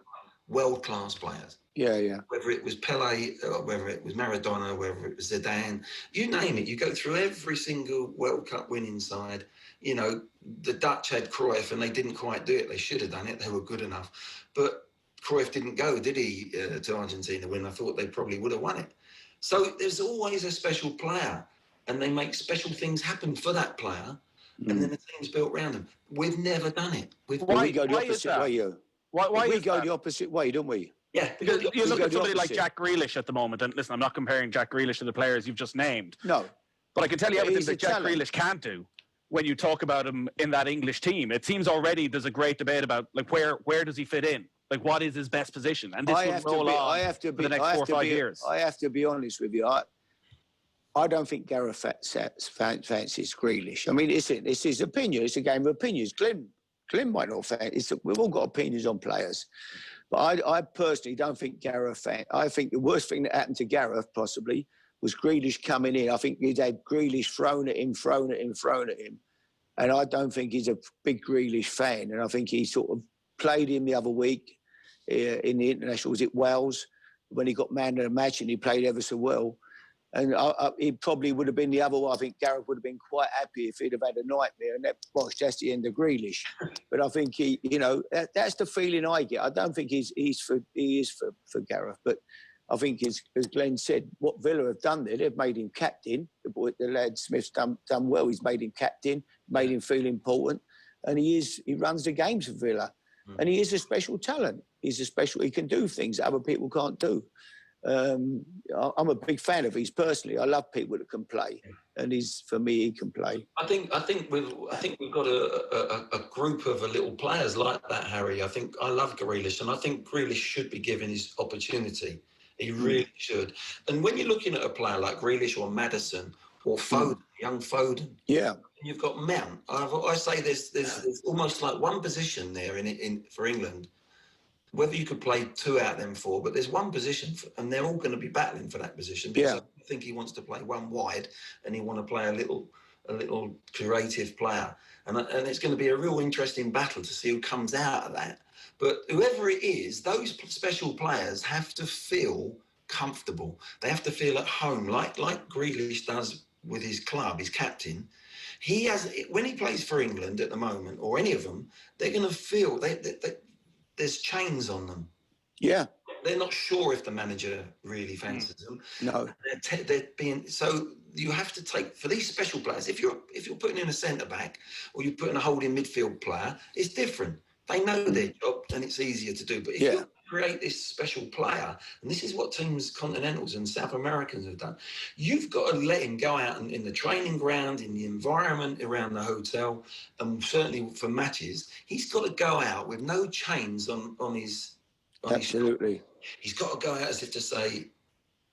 world-class players. Yeah. Whether it was Pele, whether it was Maradona, whether it was Zidane, you name it. You go through every single World Cup winning side. You know, the Dutch had Cruyff and they didn't quite do it. They should have done it. They were good enough. But Cruyff didn't go, did he, to Argentina when I thought they probably would have won it. So there's always a special player, and they make special things happen for that player, and then the team's built around them. We've never done it. We go the opposite way, we go the opposite way, don't we? Yeah, because you look at somebody like Jack Grealish at the moment, and listen, I'm not comparing Jack Grealish to the players you've just named. No. But I can tell you everything that Jack Grealish can't do when you talk about him in that English team. It seems already there's a great debate about, like, where does he fit in? Like, what is his best position? And this will roll on for the next 4 or 5 years. I have to be honest with you. I don't think Gareth fancies Grealish. I mean, it's his opinion. It's a game of opinions. Glenn might not fancy. We've all got opinions on players. But I personally don't think Gareth... I think the worst thing that happened to Gareth, possibly, was Grealish coming in. I think he'd had Grealish thrown at him. And I don't think he's a big Grealish fan. And I think he sort of played him the other week in the international. Was it Wales? When he got man of the match and he played ever so well. And he probably would have been the other way. I think Gareth would have been quite happy if he'd have had a nightmare. And that's the end of Grealish. But I think that's the feeling I get. I don't think he is for Gareth. But I think, as Glenn said, what Villa have done there, they've made him captain. The lad Smith's done well. He's made him captain, made him feel important. And he runs the games for Villa. And he is a special talent. He can do things that other people can't do. I'm a big fan of his personally. I love people that can play, and for me, he can play. I think we've got a group of little players like that, Harry. I love Grealish, and I think Grealish should be given his opportunity. He really should. And when you're looking at a player like Grealish or Maddison or Foden, young Foden, yeah, you've got Mount. I say there's almost like one position there for England. Whether you could play 2 out of them 4, but there's one position, and they're all going to be battling for that position. Because I think he wants to play one wide, and he want to play a little creative player, and it's going to be a real interesting battle to see who comes out of that. But whoever it is, those special players have to feel comfortable. They have to feel at home, like Grealish does with his club, his captain. He has, when he plays for England at the moment, or any of them, they're going to feel there's chains on them. Yeah. They're not sure if the manager really fancies them. No. They're being, so you have to take, for these special players, if you're putting in a centre-back or you're putting a holding midfield player, it's different. They know their job and it's easier to do. But if you create this special player, and this is what teams, Continentals and South Americans have done, you've got to let him go out in the training ground, in the environment around the hotel, and certainly for matches, he's got to go out with no chains on his... Absolutely. He's got to go out as if to say,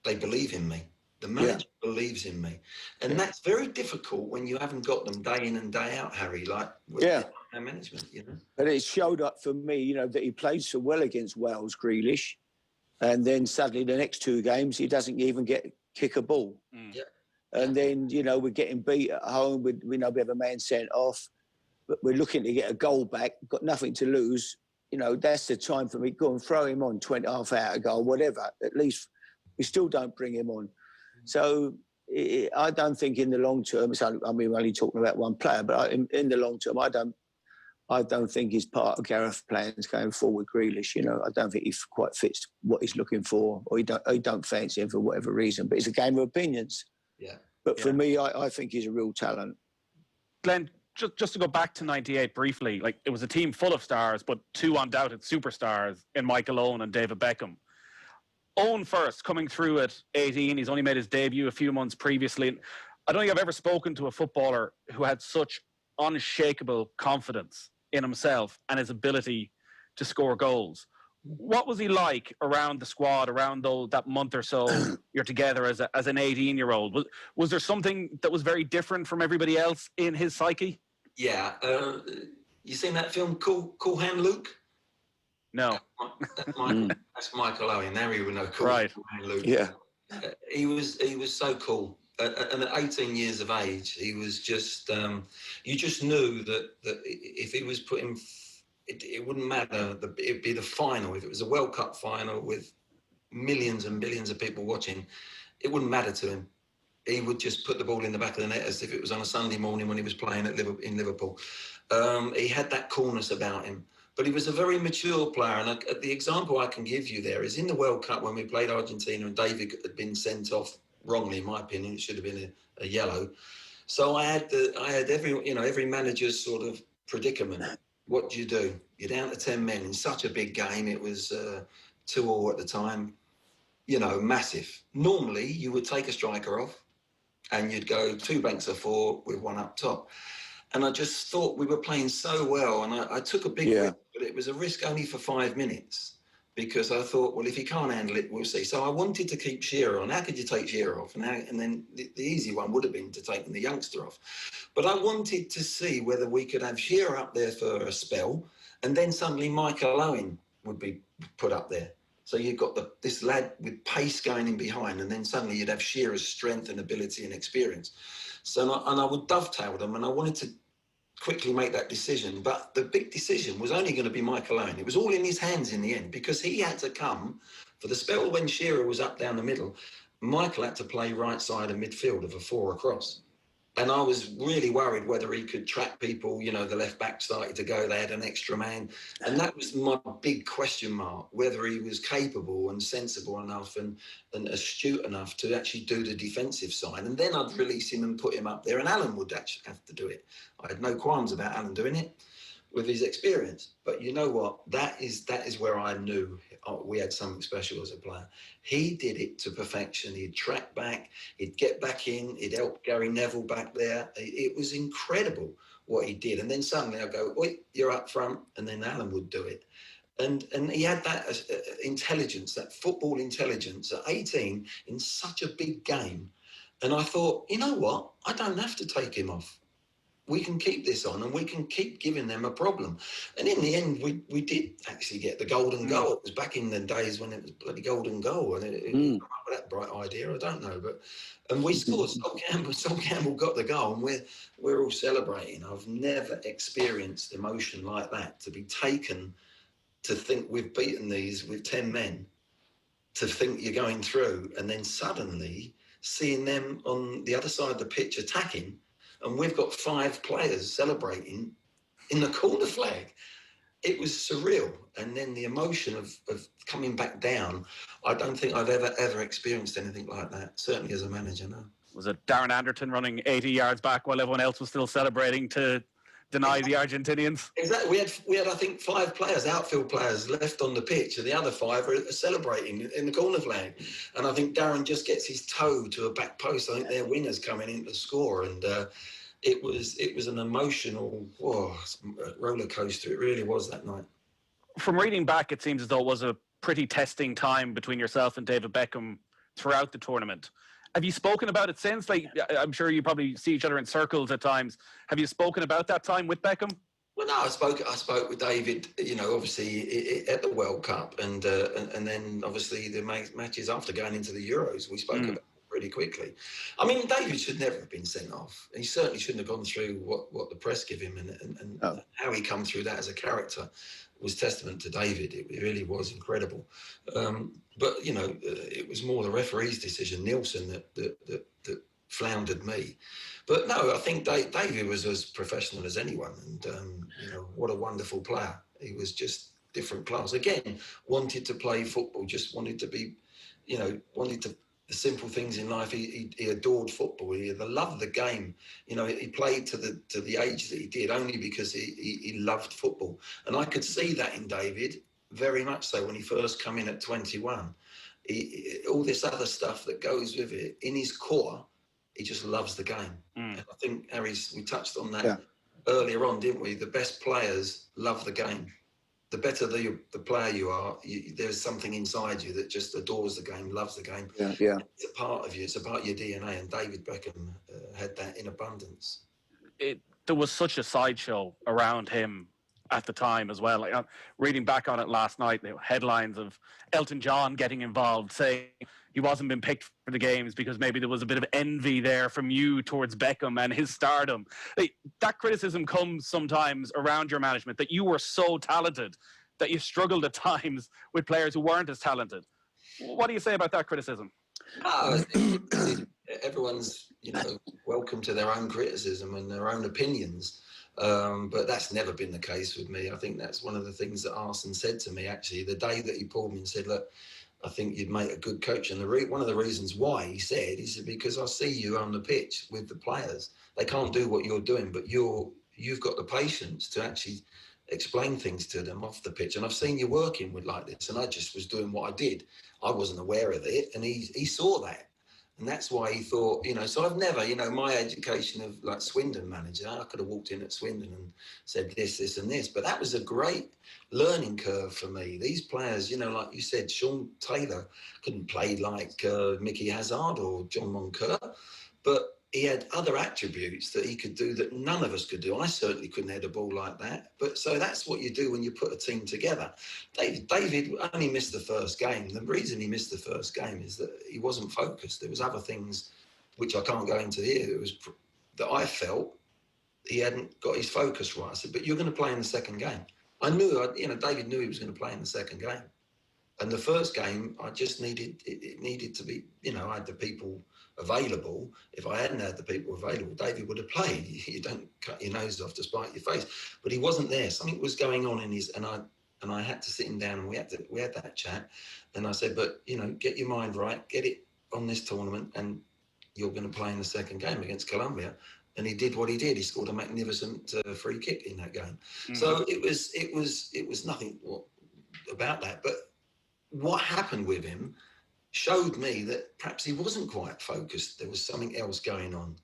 they believe in me. The manager believes in me. And that's very difficult when you haven't got them day in and day out, Harry, like with their management, you know. But it showed up for me, you know, that he played so well against Wales, Grealish, and then suddenly the next 2 games, he doesn't even kick a ball. Yeah. And then, you know, we're getting beat at home. We know we have a man sent off, but we're looking to get a goal back, got nothing to lose. You know, that's the time for me. Go and throw him on 20 half hour goal, whatever. At least we still don't bring him on. So I don't think in the long term, we're only talking about one player, but in the long term, I don't think he's part of Gareth's plans going forward, Grealish. You know, I don't think he quite fits what he's looking for, or he don't fancy him for whatever reason. But it's a game of opinions. Yeah. But for me, I think he's a real talent. Glenn, just to go back to 98 briefly, like it was a team full of stars, but 2 undoubted superstars in Michael Owen and David Beckham. Owen first, coming through at 18. He's only made his debut a few months previously. I don't think I've ever spoken to a footballer who had such unshakable confidence in himself and his ability to score goals. What was he like around the squad, around that month or so you're together as an 18-year-old? Was there something that was very different from everybody else in his psyche? Yeah. You seen that film, Cool Hand Luke? No. That's Michael Owen. Now he would know Cool Hand Luke. Yeah. He was so cool. And at 18 years of age, he was just, you just knew that if he was put in, it wouldn't matter. It'd be the final. If it was a World Cup final with millions and billions of people watching, it wouldn't matter to him. He would just put the ball in the back of the net as if it was on a Sunday morning when he was playing in Liverpool. He had that coolness about him. But he was a very mature player. And the example I can give you there is in the World Cup when we played Argentina and David had been sent off wrongly, in my opinion. It should have been a yellow. So I had every manager's sort of predicament. What do you do? You're down to 10 men in such a big game. It was 2-2 at the time. You know, massive. Normally, you would take a striker off and you'd go 2 banks of 4 with 1 up top. And I just thought we were playing so well. And I took a big risk, but it was a risk only for 5 minutes because I thought, well, if he can't handle it, we'll see. So I wanted to keep Shearer on. How could you take Shearer off? And then the easy one would have been to take the youngster off. But I wanted to see whether we could have Shearer up there for a spell and then suddenly Michael Owen would be put up there. So you've got this lad with pace going in behind, and then suddenly you'd have Shearer's strength and ability and experience. So I would dovetail them, and I wanted to quickly make that decision. But the big decision was only going to be Michael Owen. It was all in his hands in the end because he had to come for the spell when Shearer was up down the middle. Michael had to play right side of midfield of a 4 across. And I was really worried whether he could track people. You know, the left back started to go. They had an extra man. And that was my big question mark, whether he was capable and sensible enough and astute enough to actually do the defensive side. And then I'd release him and put him up there. And Alan would actually have to do it. I had no qualms about Alan doing it. with his experience. But you know what? That is where I knew we had something special as a player. He did it to perfection. He'd track back, he'd get back in, he'd help Gary Neville back there. It was incredible what he did. And then suddenly I'd go, oi, you're up front, and then Alan would do it. And he had that intelligence, that football intelligence at 18 in such a big game. And I thought, you know what? I don't have to take him off. We can keep this on and we can keep giving them a problem. And in the end, we did actually get the golden goal. It was back in the days when it was bloody golden goal. And it came up with that bright idea, I don't know. And we scored. Sol Campbell got the goal, and we're all celebrating. I've never experienced emotion like that, to be taken to think we've beaten these with 10 men, to think you're going through, and then suddenly seeing them on the other side of the pitch attacking, and we've got 5 players celebrating in the corner flag. It was surreal. And then the emotion of coming back down, I don't think I've ever experienced anything like that, certainly as a manager, no. Was it Darren Anderton running 80 yards back while everyone else was still celebrating to deny the Argentinians? Exactly. We had I think 5 players, outfield players, left on the pitch, and the other 5 are celebrating in the corner flag. And I think Darren just gets his toe to a back post. I think their winger's coming in to score, and it was an emotional roller coaster. It really was that night. From reading back, it seems as though it was a pretty testing time between yourself and David Beckham throughout the tournament. Have you spoken about it since? Like, I'm sure you probably see each other in circles at times. Have you spoken about that time with Beckham? Well, no, I spoke with David, obviously at the World Cup, and then obviously the matches after going into the Euros, we spoke about it pretty quickly. I mean, David should never have been sent off. He certainly shouldn't have gone through what the press give him, and how he come through that as a character was testament to David. It really was incredible. But it was more the referee's decision, Nielsen, that floundered me. But no, I think David was as professional as anyone, and what a wonderful player. He was just different class. Again, wanted to play football, just wanted to be, the simple things in life. He adored football. He loved the game. He played to the age that he did only because he loved football. And I could see that in David very much so when he first come in at 21. All this other stuff that goes with it, in his core, he just loves the game. And I think, Harry, we touched on that earlier on, didn't we? The best players love the game. The better the player you are, there's something inside you that just adores the game, loves the game. Yeah. It's a part of you. It's a part of your DNA. And David Beckham had that in abundance. There was such a sideshow around him at the time as well. Like, reading back on it last night, the headlines of Elton John getting involved, saying he wasn't been picked for the games because maybe there was a bit of envy there from you towards Beckham and his stardom. That criticism comes sometimes around your management, that you were so talented that you struggled at times with players who weren't as talented. What do you say about that criticism? Everyone's, welcome to their own criticism and their own opinions. But that's never been the case with me. I think that's one of the things that Arsene said to me, actually, the day that he pulled me and said, look, I think you'd make a good coach. And one of the reasons why he said, because I see you on the pitch with the players. They can't do what you're doing, but you've got the patience to actually explain things to them off the pitch. And I've seen you working with like this, and I just was doing what I did. I wasn't aware of it, and he saw that. And that's why he thought, so I've never, my education of like Swindon manager, I could have walked in at Swindon and said this and this, but that was a great learning curve for me. These players, like you said, Sean Taylor couldn't play like Mickey Hazard or John Moncur, but he had other attributes that he could do that none of us could do. I certainly couldn't head a ball like that. But so that's what you do when you put a team together. David only missed the first game. The reason he missed the first game is that he wasn't focused. There was other things which I can't go into here. It was that I felt he hadn't got his focus right. I said, but you're going to play in the second game. I knew, David knew he was going to play in the second game. And the first game, I just needed to be, I had the people available. If I hadn't had the people available, David would have played. You don't cut your nose off to spite your face. But he wasn't there. Something was going on in his, and I had to sit him down, and we had that chat. And I said, but get your mind right, get it on this tournament, and you're going to play in the second game against Colombia. and he did what he did. He scored a magnificent free kick in that game. So it was nothing about that. But what happened with him showed me that perhaps he wasn't quite focused. There was something else going on.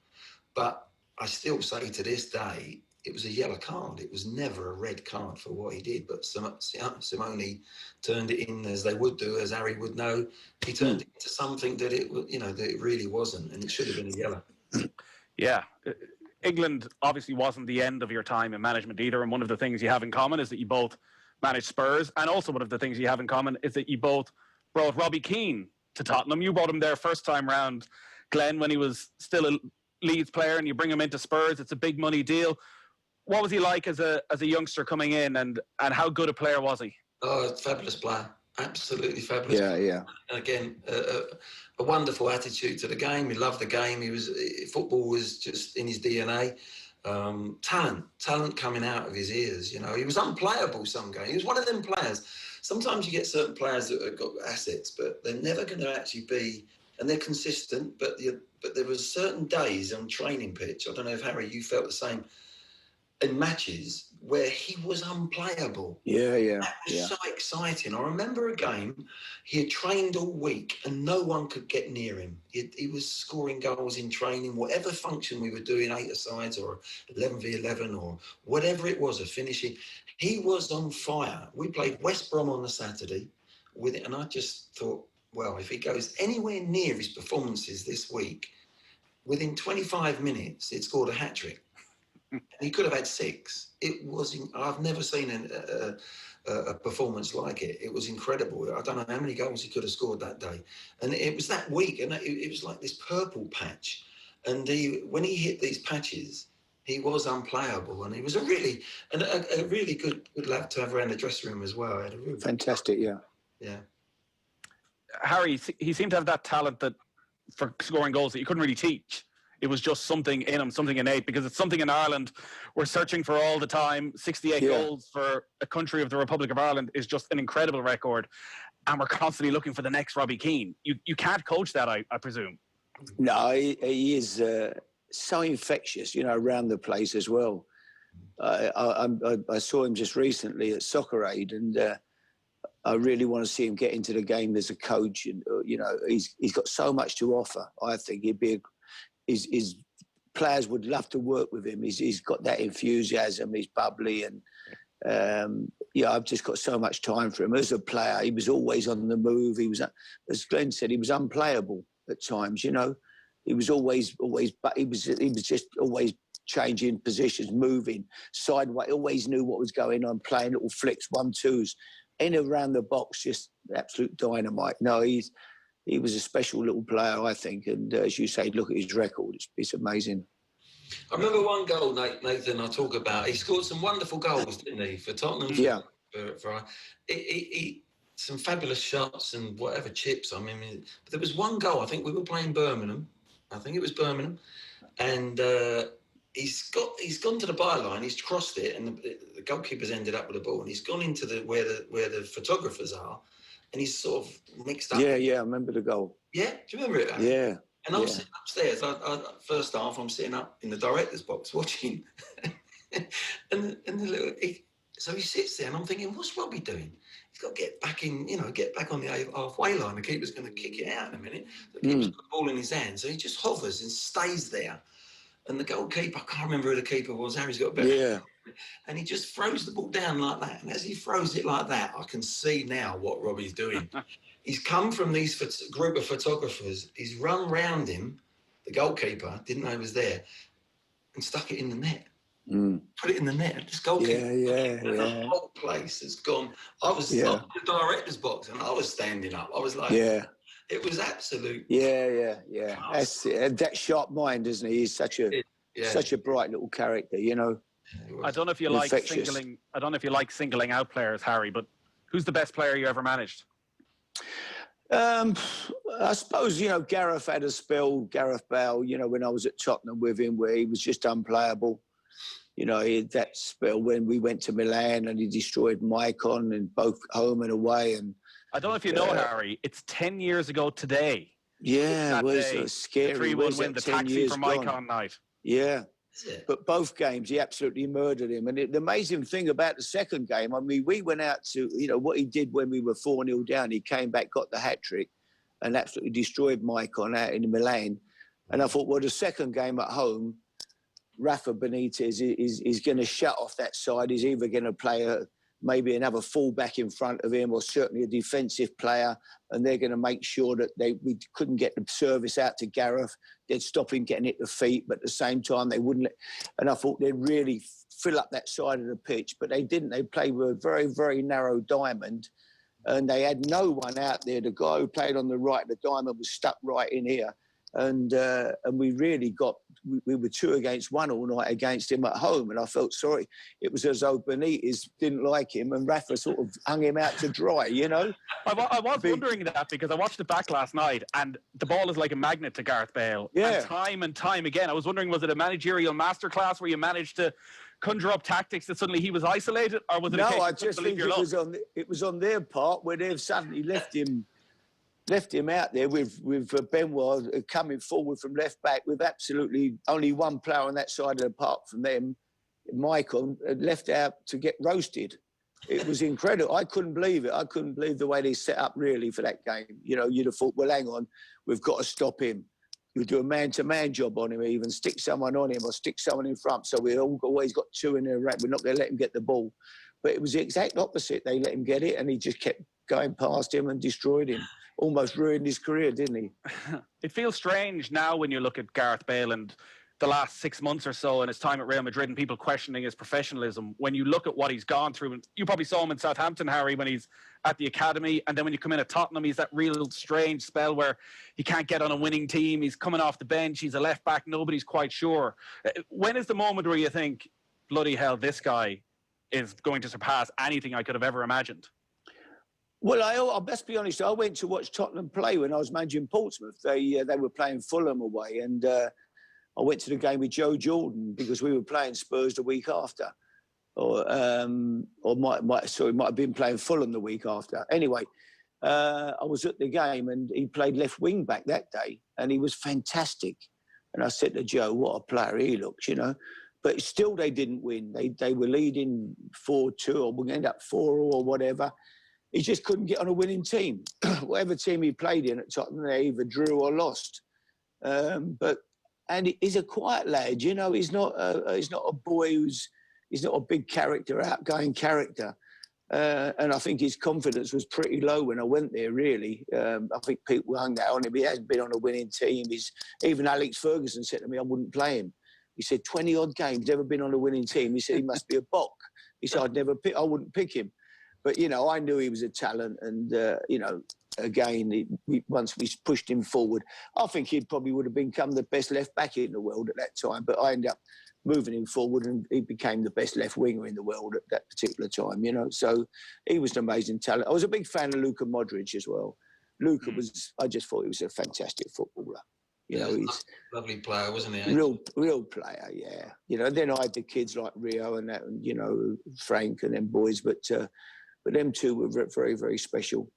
But I still say to this day, it was a yellow card. It was never a red card for what he did. But Simone turned it in, as they would do, as Harry would know. He turned it into something that it really wasn't, and it should have been a yellow. Yeah. England obviously wasn't the end of your time in management either. And one of the things you have in common is that you both managed Spurs. And also one of the things you have in common is that you both brought Robbie Keane to Tottenham. You brought him there first time round, Glenn, when he was still a Leeds player, and you bring him into Spurs. It's a big money deal. What was he like as a youngster coming in, and how good a player was he? Oh, fabulous player. Absolutely fabulous. Yeah. And again, a wonderful attitude to the game. He loved the game. Football was just in his DNA. Talent coming out of his ears. He was unplayable some games. He was one of them players. Sometimes you get certain players that have got assets, but they're never going to actually be, and they're consistent. But there was certain days on training pitch. I don't know if Harry, you felt the same. In matches where he was unplayable. Yeah. That was so exciting. I remember a game, he had trained all week and no one could get near him. He was scoring goals in training, whatever function we were doing, 8-a-sides or 11v11 or whatever it was, a finishing. He was on fire. We played West Brom on the Saturday with it, and I just thought, well, if he goes anywhere near his performances this week, within 25 minutes, he'd scored a hat-trick. He could have had 6. I've never seen a performance like it. It was incredible. I don't know how many goals he could have scored that day. And it was that week, and it was like this purple patch. And when he hit these patches, he was unplayable. And he was a really good lad to have around the dressing room as well. Fantastic, yeah. Yeah. Harry, he seemed to have that talent for scoring goals that you couldn't really teach. It was just something in him, something innate, because it's something in Ireland we're searching for all the time. 68 goals for a country of the Republic of Ireland is just an incredible record. And we're constantly looking for the next Robbie Keane. You can't coach that, I presume. No, he is so infectious, around the place as well. I saw him just recently at Soccer Aid, and I really want to see him get into the game as a coach. And, he's got so much to offer. I think he'd be his players would love to work with him. He's got that enthusiasm. He's bubbly, and I've just got so much time for him as a player. He was always on the move. He was, as Glenn said, he was unplayable at times. He was always, but he was just always changing positions, moving sideways. Always knew what was going on, playing little flicks, 1-2s, in and around the box, just absolute dynamite. No, he was a special little player, I think. And as you say, look at his record. It's amazing. I remember one goal, Nathan, I talk about. He scored some wonderful goals, didn't he, for Tottenham? Yeah. Some fabulous shots and whatever chips. I mean, but there was one goal. I think we were playing Birmingham. And he's gone to the byline. He's crossed it, and the goalkeeper's ended up with the ball. And he's gone into where the photographers are. And he's sort of mixed up. Yeah, I remember the goal. Yeah, do you remember it? Yeah. And I'm sitting upstairs. First half, I'm sitting up in the director's box watching. So he sits there, and I'm thinking, what's Robbie doing? He's got to get back on the halfway line. The keeper's going to kick it out in a minute. The keeper's got the ball in his hand, so he just hovers and stays there. And the goalkeeper, I can't remember who the keeper was. Harry's got a better. Yeah. And he just throws the ball down like that. And as he throws it like that, I can see now what Robbie's doing. He's come from these group of photographers. He's run round him. The goalkeeper didn't know he was there, and stuck it in the net. Put it in the net. This goalkeeper. Yeah. The whole place has gone. I was up in the director's box, and I was standing up. I was like, it was absolute. Yeah. That's it. That sharp mind, isn't he? He's such a bright little character, I don't know if you like singling. I don't know if you like singling out players, Harry. But who's the best player you ever managed? I suppose Gareth had a spell. Gareth Bale. When I was at Tottenham with him, where he was just unplayable. He had that spell when we went to Milan and he destroyed Maicon in both home and away. And I don't know if you know, Harry. It's 10 years ago today. Yeah, it was scary. The 3-1 win, the taxi from Maicon night. Yeah. But both games, he absolutely murdered him. And the amazing thing about the second game, I mean, we went out to, what he did when we were 4-0 down, he came back, got the hat-trick, and absolutely destroyed Maicon out in Milan. And I thought, well, the second game at home, Rafa Benitez is going to shut off that side. He's either going to play maybe another fullback in front of him, or certainly a defensive player, and they're going to make sure that we couldn't get the service out to Gareth. They'd stop him getting it to feet, but at the same time they wouldn't. And I thought they'd really fill up that side of the pitch, but they didn't. They played with a very, very narrow diamond, and they had no one out there. The guy who played on the right, the diamond was stuck right in here. And we really we were 2 against 1 all night against him at home, and I felt sorry. It was as though Benitez didn't like him, and Rafa sort of hung him out to dry, I was wondering that, because I watched it back last night, and the ball is like a magnet to Gareth Bale. Yeah. And time again, I was wondering, was it a managerial masterclass where you managed to conjure up tactics that suddenly he was isolated, or was it? No, I just think it was on their part where they've suddenly left him out there with Benoit coming forward from left back with absolutely only one player on that side of the park from them. Michael left out to get roasted. It was incredible. I couldn't believe it. I couldn't believe the way they set up really for that game. You'd have thought, well, hang on, we've got to stop him. We'll do a man-to-man job on him, even stick someone on him or stick someone in front. So we've always got 2 in a rack. We're not going to let him get the ball. But it was the exact opposite. They let him get it, and he just kept going past him and destroyed him. Almost ruined his career, didn't he? It feels strange now when you look at Gareth Bale and the last 6 months or so and his time at Real Madrid and people questioning his professionalism. When you look at what he's gone through, and you probably saw him in Southampton, Harry, when he's at the academy, and then when you come in at Tottenham, he's that real strange spell where he can't get on a winning team. He's coming off the bench. He's a left back. Nobody's quite sure. When is the moment where you think, bloody hell, this guy is going to surpass anything I could have ever imagined? Well, I best be honest. I went to watch Tottenham play when I was managing Portsmouth. They were playing Fulham away, and I went to the game with Joe Jordan because we were playing Spurs the week after, or might have been playing Fulham the week after. Anyway, I was at the game, and he played left wing back that day, and he was fantastic. And I said to Joe, "What a player he looks," But still, they didn't win. They were leading 4-2, or we end up 4 or whatever. He just couldn't get on a winning team. Whatever team he played in at Tottenham, they either drew or lost. And he's a quiet lad, He's not a boy he's not a big character, outgoing character. And I think his confidence was pretty low when I went there. Really, I think people hung that on him. He hasn't been on a winning team. Even Alex Ferguson said to me, "I wouldn't play him." He said 20 odd games, never been on a winning team. He said he must be a bok. He said I wouldn't pick him. But, I knew he was a talent, and, again, once we pushed him forward, I think he probably would have become the best left back in the world at that time. But I ended up moving him forward, and he became the best left winger in the world at that particular time, So he was an amazing talent. I was a big fan of Luka Modric as well. I just thought he was a fantastic footballer. He's a lovely player, wasn't he? Real player, yeah. Then I had the kids like Rio and that, and, Frank and them boys, but them two were very, very special.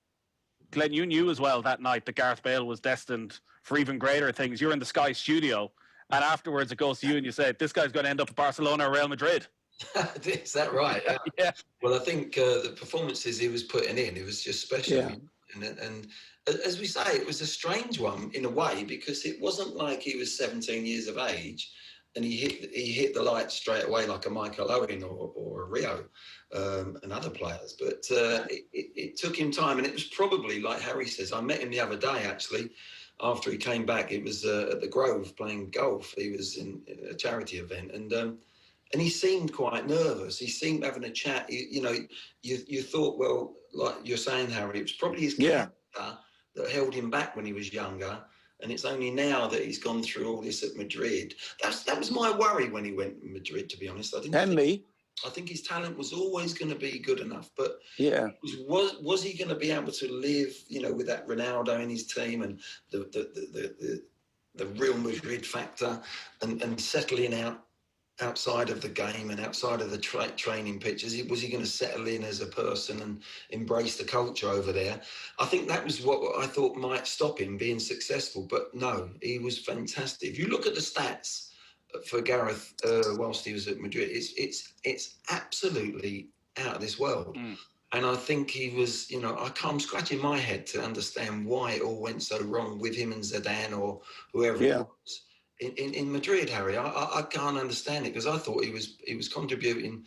Glenn, you knew as well that night that Gareth Bale was destined for even greater things. You're in the Sky studio, and afterwards it goes to you and you say, this guy's going to end up at Barcelona or Real Madrid. Is that right? Yeah. Well, I think the performances he was putting in, it was just special. Yeah. And as we say, it was a strange one in a way, because it wasn't like he was 17 years of age and he hit the lights straight away like a Michael Owen or a Rio and other players. But it took him time, and it was probably, like Harry says, I met him the other day, actually, after he came back. It was at the Grove playing golf. He was in a charity event, and he seemed quite nervous. He seemed having a chat. You thought, well, like you're saying, Harry, it was probably his character that held him back when he was younger. And it's only now that he's gone through all this at Madrid. That was my worry when he went to Madrid, to be honest. I think his talent was always going to be good enough. But was he going to be able to live, with that Ronaldo in his team and the Real Madrid factor and settling outside of the game and outside of the training pitches? Was he going to settle in as a person and embrace the culture over there? I think that was what I thought might stop him being successful. But no, he was fantastic. If you look at the stats for Gareth whilst he was at Madrid, it's absolutely out of this world. And I think he was, I'm scratching my head to understand why it all went so wrong with him and Zidane or whoever it was in Madrid, Harry. I can't understand it, because I thought he was contributing,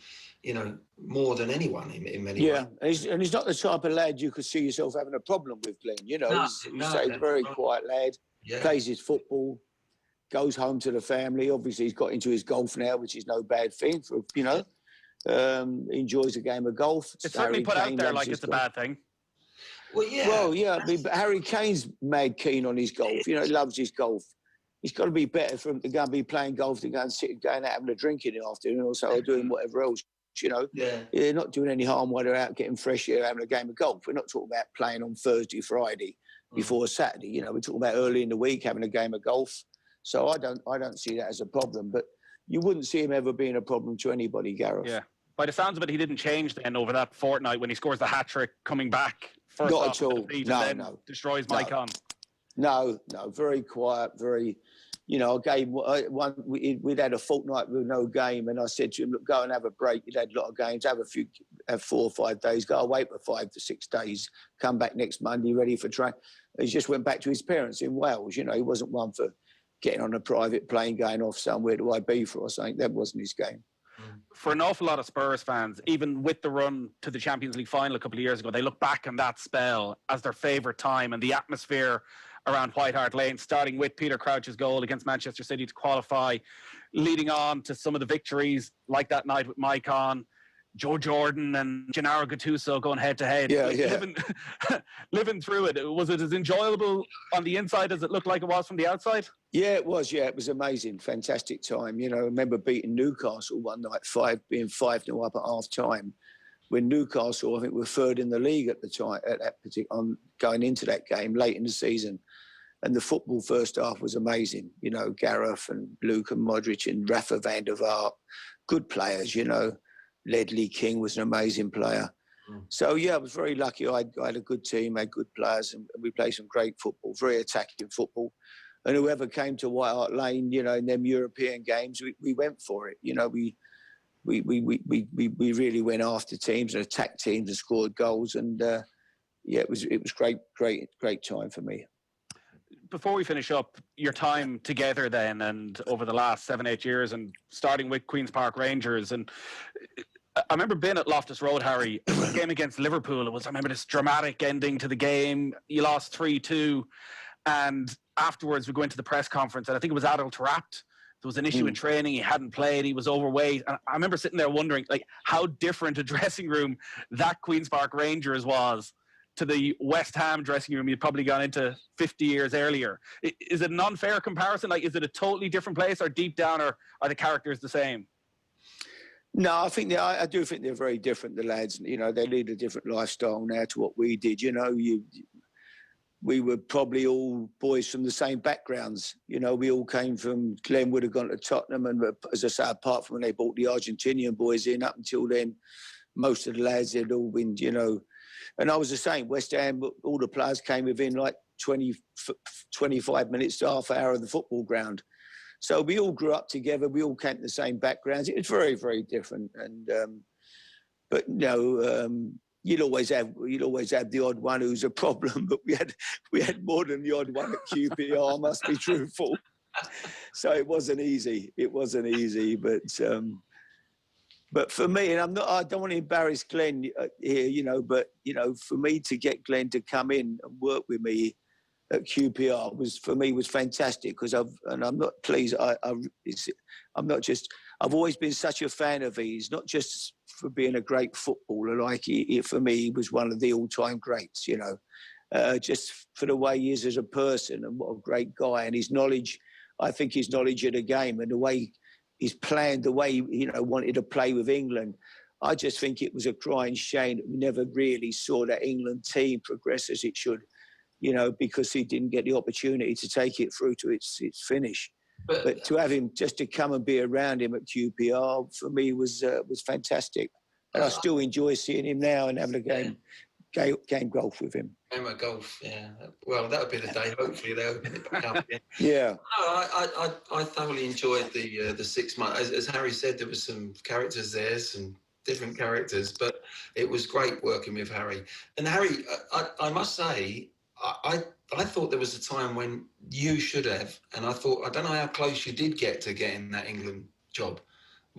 more than anyone in many ways. Yeah, and he's not the type of lad you could see yourself having a problem with, Glenn. He's a very quiet lad, plays his football, goes home to the family. Obviously, he's got into his golf now, which is no bad thing for, enjoys a game of golf. It's certainly put out there like it's a bad thing. Well, yeah. But Harry Kane's mad keen on his golf. He loves his golf. It's got to be better for him to go and be playing golf to go and sit and going out having a drink in the afternoon or doing whatever else. They're not doing any harm while they're out getting fresh air, having a game of golf. We're not talking about playing on Thursday, Friday before Saturday. We're talking about early in the week having a game of golf. So I don't see that as a problem. But you wouldn't see him ever being a problem to anybody, Gareth. Yeah. By the sounds of it, he didn't change then over that fortnight when he scores the hat-trick coming back first not off at all. defeat No, and then destroys Maicon. No, very quiet, very... a game, we'd had a fortnight with no game, and I said to him, look, go and have a break. You'd had a lot of games, have 4 or 5 days, go away for 5 to 6 days, come back next Monday ready for train. He just went back to his parents in Wales. He wasn't one for getting on a private plane, going off somewhere to Ibiza or something. That wasn't his game. For an awful lot of Spurs fans, even with the run to the Champions League final a couple of years ago, they look back on that spell as their favourite time, and the atmosphere around White Hart Lane, starting with Peter Crouch's goal against Manchester City to qualify, leading on to some of the victories like that night with Maicon, Joe Jordan and Gennaro Gattuso going head-to-head. Living through it, was it as enjoyable on the inside as it looked like it was from the outside? Yeah, it was. Yeah, it was amazing. Fantastic time. I remember beating Newcastle one night, being 5-0 up at half-time. When Newcastle, I think, were third in the league at the time, going into that game late in the season. And the football first half was amazing. Gareth and Luke and Modric and Rafa van der Vaart, good players, Ledley King was an amazing player. So, I was very lucky. I had a good team, had good players, and we played some great football, very attacking football. And whoever came to White Hart Lane, in them European games, we went for it. We really went after teams and attacked teams and scored goals. And, it was great time for me. Before we finish up, your time together then and over the last 7-8 years and starting with Queen's Park Rangers, and I remember being at Loftus Road, Harry, it was a game against Liverpool. I remember this dramatic ending to the game. You lost 3-2, and afterwards we go into the press conference, and I think it was Adel Taarabt. There was an issue in training. He hadn't played. He was overweight. And I remember sitting there wondering, how different a dressing room that Queen's Park Rangers was to the West Ham dressing room you'd probably gone into 50 years earlier. Is it an unfair comparison? Is it a totally different place, or deep down are the characters the same? No, I do think they're very different, the lads. They lead a different lifestyle now to what we did. We were probably all boys from the same backgrounds. We all came from... Glenn would have gone to Tottenham, and as I say, apart from when they brought the Argentinian boys in, up until then, most of the lads had all been, And I was the same. West Ham, all the players came within 25 minutes to half hour of the football ground. So we all grew up together. We all came from the same backgrounds. It's very, very different. And you'd always have the odd one who's a problem. But we had more than the odd one at QPR. I must be truthful. So it wasn't easy. But for me, and I don't want to embarrass Glenn here, but for me to get Glenn to come in and work with me at QPR was fantastic, because I'm not pleased. I've always been such a fan of his, not just for being a great footballer. For me, he was one of the all-time greats. Just for the way he is as a person, and what a great guy, and his knowledge. I think his knowledge of the game and the way he's planned, the way he wanted to play with England. I just think it was a crying shame that we never really saw that England team progress as it should, because he didn't get the opportunity to take it through to its finish. But to have him, just to come and be around him at QPR, for me was fantastic. And I still enjoy seeing him now and having a game game golf with him. Game of golf, yeah. Well, that would be the day. Hopefully they open it back up again. Yeah. No, I thoroughly enjoyed the 6 months. As Harry said, there were some characters there, some different characters, but it was great working with Harry. And Harry, I must say, I thought there was a time when you should have, and I don't know how close you did get to getting that England job.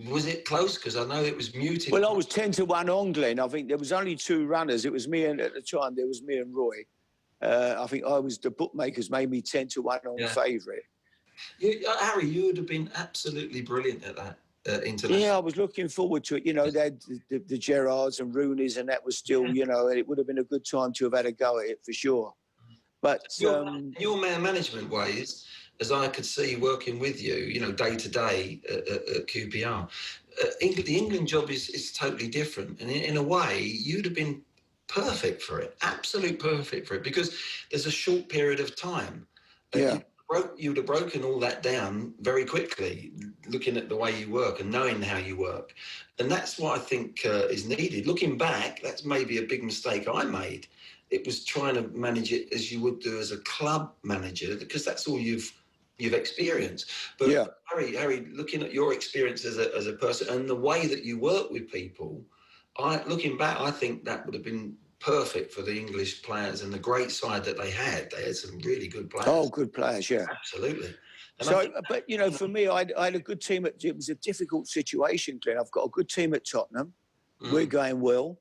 Was it close? Because I know it was muted. Well, I was 10-1 on Glenn. I think there was only 2 runners. It was me, and at the time there was me and Roy. I think the bookmakers made me 10-1 on favourite. Harry, you would have been absolutely brilliant at that international. Yeah, I was looking forward to it. You know, they had the Gerrards and Rooney's, and that was still, you know, it would have been a good time to have had a go at it for sure. But your man management ways, as I could see working with you, you know, day to day at QPR, the England job is totally different. And in a way, you'd have been perfect for it, absolute perfect for it, because there's a short period of time. Yeah. You'd have broken all that down very quickly, looking at the way you work and knowing how you work. And that's what I think is needed. Looking back, that's maybe a big mistake I made. It was trying to manage it as you would do as a club manager, because that's all you've experienced. But yeah. Harry, looking at your experience as a person and the way that you work with people, looking back, I think that would have been perfect for the English players and the great side that they had. They had some really good players. Oh, good players, yeah. Absolutely. And but, you know, for me, I had a good team. It was a difficult situation, Glenn. I've got a good team at Tottenham. We're going well.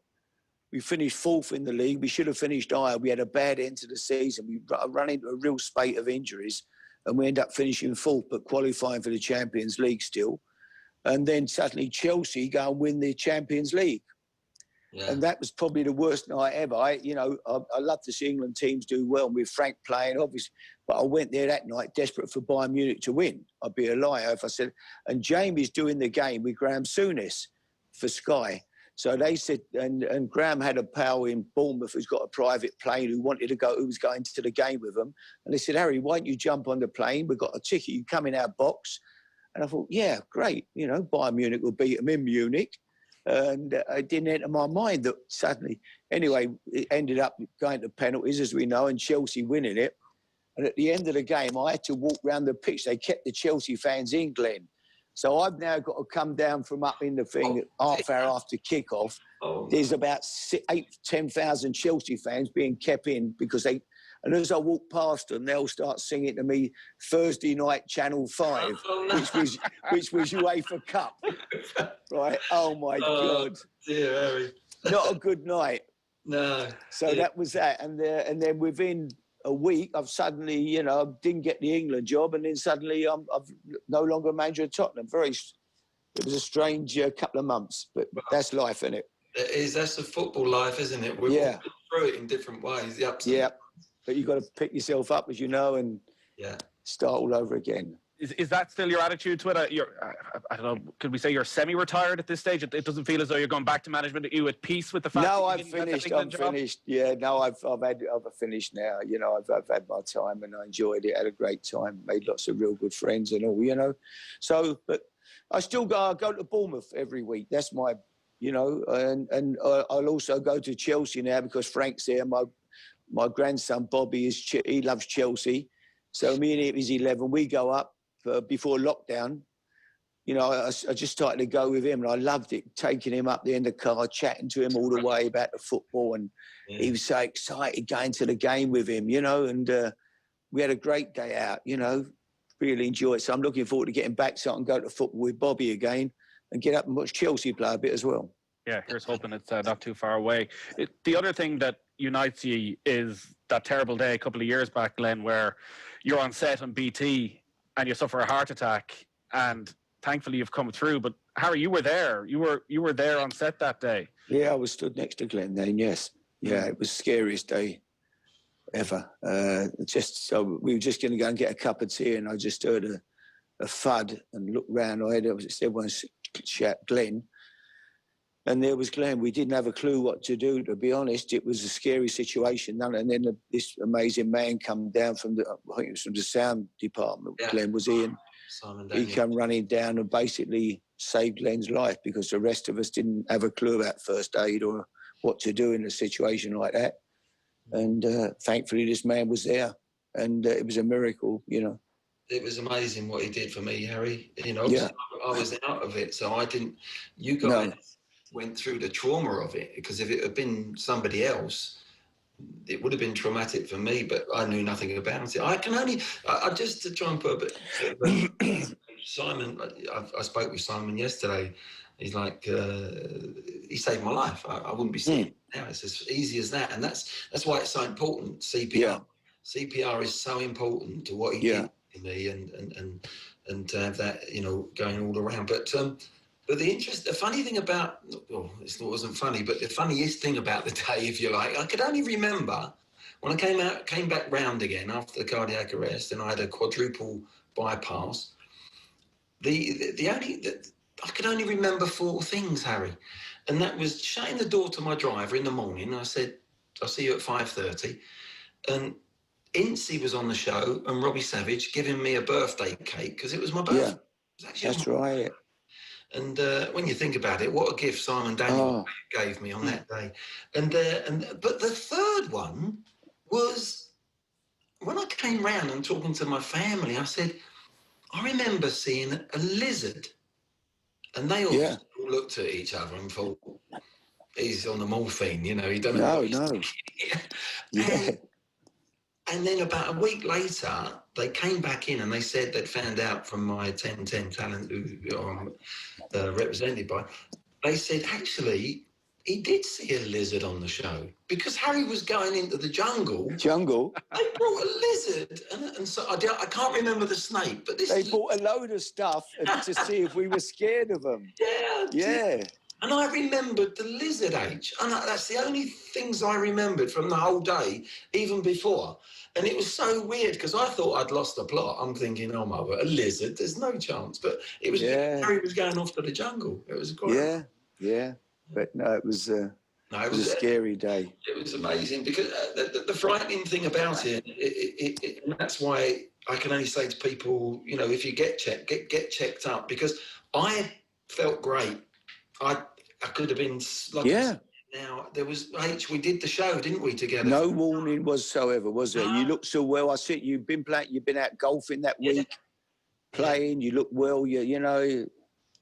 We finished 4th in the league. We should have finished higher. We had a bad end to the season. We ran into a real spate of injuries, and we ended up finishing 4th, but qualifying for the Champions League still. And then suddenly Chelsea go and win the Champions League. Yeah. And that was probably the worst night ever. I love to see England teams do well, with Frank playing, obviously. But I went there that night desperate for Bayern Munich to win. I'd be a liar if I said. And Jamie's doing the game with Graham Souness for Sky. So they said, and Graham had a pal in Bournemouth who's got a private plane who was going to the game with them. And they said, Harry, why don't you jump on the plane? We've got a ticket. You come in our box. And I thought, yeah, great. You know, Bayern Munich will beat them in Munich. And it didn't enter my mind that suddenly. Anyway, it ended up going to penalties, as we know, and Chelsea winning it. And at the end of the game, I had to walk round the pitch. They kept the Chelsea fans in, Glenn. So I've now got to come down from up in the thing half hour after kickoff. There's about 10,000 Chelsea fans being kept in because they... And as I walk past them, they'll start singing to me Thursday night Channel 5, which was UEFA Cup. Right? Oh, my God. Dear Harry. Not a good night. No. So that was that. And then within a week, I've suddenly, you know, didn't get the England job, and then suddenly I'm no longer manager of Tottenham. It was a strange couple of months, but that's life, isn't it? That's the football life, isn't it? We've all been through it in different ways, the ups and downs. But you've got to pick yourself up, as you know, and start all over again. Is that still your attitude to it? I don't know, could we say you're semi-retired at this stage? It doesn't feel as though you're going back to management. Are you at peace with the fact no, that I'm finished. Yeah, no, I've finished now. You know, I've had my time and I enjoyed it, had a great time, made lots of real good friends and all, you know. So, but I still go to Bournemouth every week. That's my, you know, and I'll also go to Chelsea now because Frank's there. My grandson, Bobby, he loves Chelsea. So me and him is 11. We go up before lockdown. You know, I just started to go with him and I loved it, taking him up there in the car, chatting to him all the way about the football. And he was so excited going to the game with him, you know, and we had a great day out, you know, really enjoyed it. So I'm looking forward to getting back so I can go to football with Bobby again and get up and watch Chelsea play a bit as well. Yeah, here's hoping it's not too far away. The other thing that unites you is that terrible day a couple of years back, Glenn, where you're on set on BT and you suffer a heart attack, and thankfully you've come through. But Harry, you were there. You were there on set that day. Yeah, I was stood next to Glenn then. Yes, yeah, it was the scariest day ever. So we were just going to go and get a cup of tea, and I just heard a thud and looked round. I heard everyone shout Glenn. And there was Glenn. We didn't have a clue what to do, to be honest. It was a scary situation. And then this amazing man come down from I think it was from the sound department. Yeah. Glenn was in. He come running down and basically saved Glenn's life because the rest of us didn't have a clue about first aid or what to do in a situation like that. And thankfully, this man was there, and it was a miracle, you know. It was amazing what he did for me, Harry. You know, Yeah. I was out of it, so I didn't. You guys went through the trauma of it, because if it had been somebody else, it would have been traumatic for me, but I knew nothing about it. I can only, just to try and put a bit, Simon, I spoke with Simon yesterday. He's like, he saved my life. I wouldn't be sitting now. It's as easy as that. And that's why it's so important, CPR. Yeah. CPR is so important to what he did to me, and to have that, you know, going all around. But the funny thing about, well, it wasn't funny, but the funniest thing about the day, if you like, I could only remember when I came back round again after the cardiac arrest, and I had a quadruple bypass. I could only remember 4 things, Harry, and that was shutting the door to my driver in the morning. I said, "I'll see you at 5:30," and Incy was on the show, and Robbie Savage giving me a birthday cake because it was my birthday. Yeah, that's right. And when you think about it, what a gift Simon Daniel gave me on that day. But the third one was when I came round and talking to my family. I said, I remember seeing a lizard, and they all looked at each other and thought, he's on the morphine, you know, he don't know. And then about a week later, they came back in and they said they'd found out from my 10-10 talent, who I'm represented by, they said, actually, he did see a lizard on the show because Harry was going into the jungle. They brought a lizard, and so I can't remember the snake, but they brought a load of stuff to see if we were scared of them. Yeah. And I remembered the lizard, H. And that's the only things I remembered from the whole day, even before. And it was so weird because I thought I'd lost the plot. I'm thinking, oh my God, a lizard, there's no chance. But it was Harry was going off to the jungle. It was quite. Yeah. But no, it was a scary day. It was amazing because the frightening thing about it, and that's why I can only say to people, you know, if you get checked, get checked up, because I felt great. I could have been Now there was we did the show, didn't we, together? No warning whatsoever, was there? You look so well. I see you've been out golfing that week, playing. You look well. You know.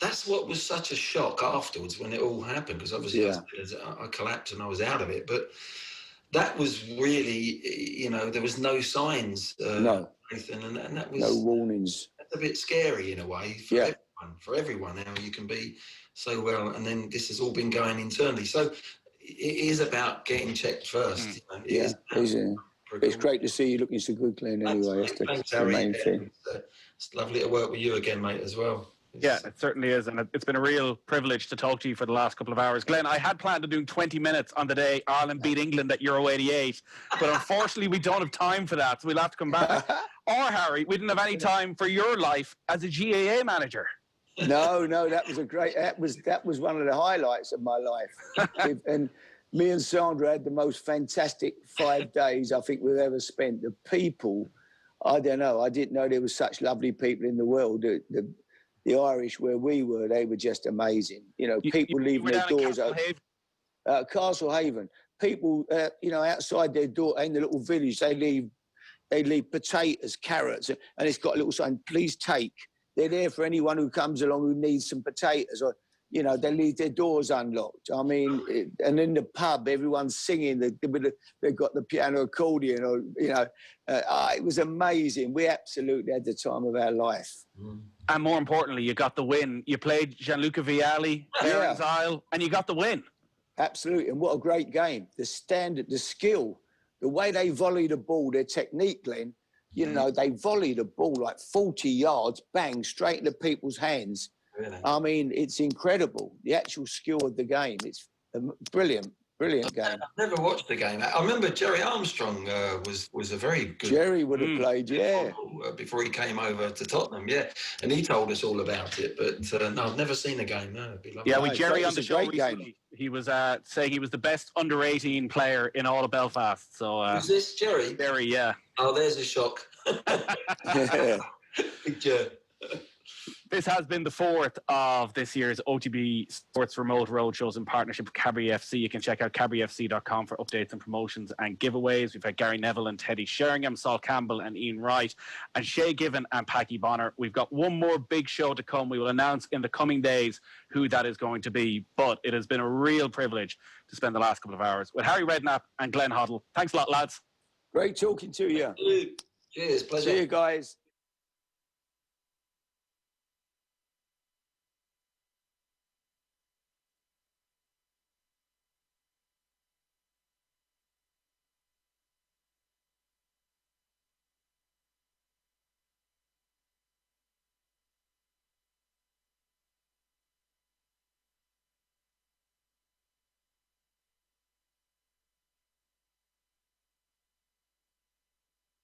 That's what was such a shock afterwards when it all happened, because obviously I collapsed and I was out of it. But that was really, you know, there was no signs. Anything, and that was no warnings. That's a bit scary in a way for everyone. How you can be so well, and then this has all been going internally. So it is about getting checked first. You know? It's great to see you looking so good, Glenn. Anyway, that's the main thing. It's lovely to work with you again, mate, as well. Yeah, it certainly is, and it's been a real privilege to talk to you for the last couple of hours. Glenn, I had planned on doing 20 minutes on the day Ireland beat England at Euro 88, but unfortunately we don't have time for that, so we'll have to come back. Or, Harry, we didn't have any time for your life as a GAA manager. No, that was one of the highlights of my life. And me and Sandra had the most fantastic 5 days I think we've ever spent. The people, I don't know, I didn't know there were such lovely people in the world. The Irish, where we were, they were just amazing. You know, people leaving their doors open. Castlehaven. People, you know, outside their door in the little village, they leave potatoes, carrots, and it's got a little sign, please take. They're there for anyone who comes along who needs some potatoes, or, you know, they leave their doors unlocked. I mean, and in the pub, everyone's singing. They've got the piano accordion, or, you know, it was amazing. We absolutely had the time of our life. And more importantly, you got the win. You played Gianluca Vialli, Aaron's Isle, and you got the win. Absolutely, and what a great game. The standard, the skill, the way they volley the ball, their technique, Glenn, you know, they volley the ball like 40 yards, bang, straight into people's hands. Really? I mean, it's incredible. The actual skill of the game. It's a brilliant game. I've never watched the game. I remember Jerry Armstrong was a very good... Jerry would have played, before he came over to Tottenham, and he told us all about it. But no, I've never seen a game. No, it'd be lovely. Yeah, with Jerry on the show recently, he was saying he was the best under-18 player in all of Belfast. So is this Jerry? Jerry, yeah. Oh, there's a shock. Yeah. This has been the fourth of this year's OTB Sports Remote Roadshows in partnership with Cadbury FC. You can check out cadburyfc.com for updates and promotions and giveaways. We've had Gary Neville and Teddy Sheringham, Saul Campbell and Ian Wright, and Shay Given and Paddy Bonner. We've got one more big show to come. We will announce in the coming days who that is going to be, but it has been a real privilege to spend the last couple of hours with Harry Redknapp and Glenn Hoddle. Thanks a lot, lads. Great talking to you. Cheers, pleasure. See you guys.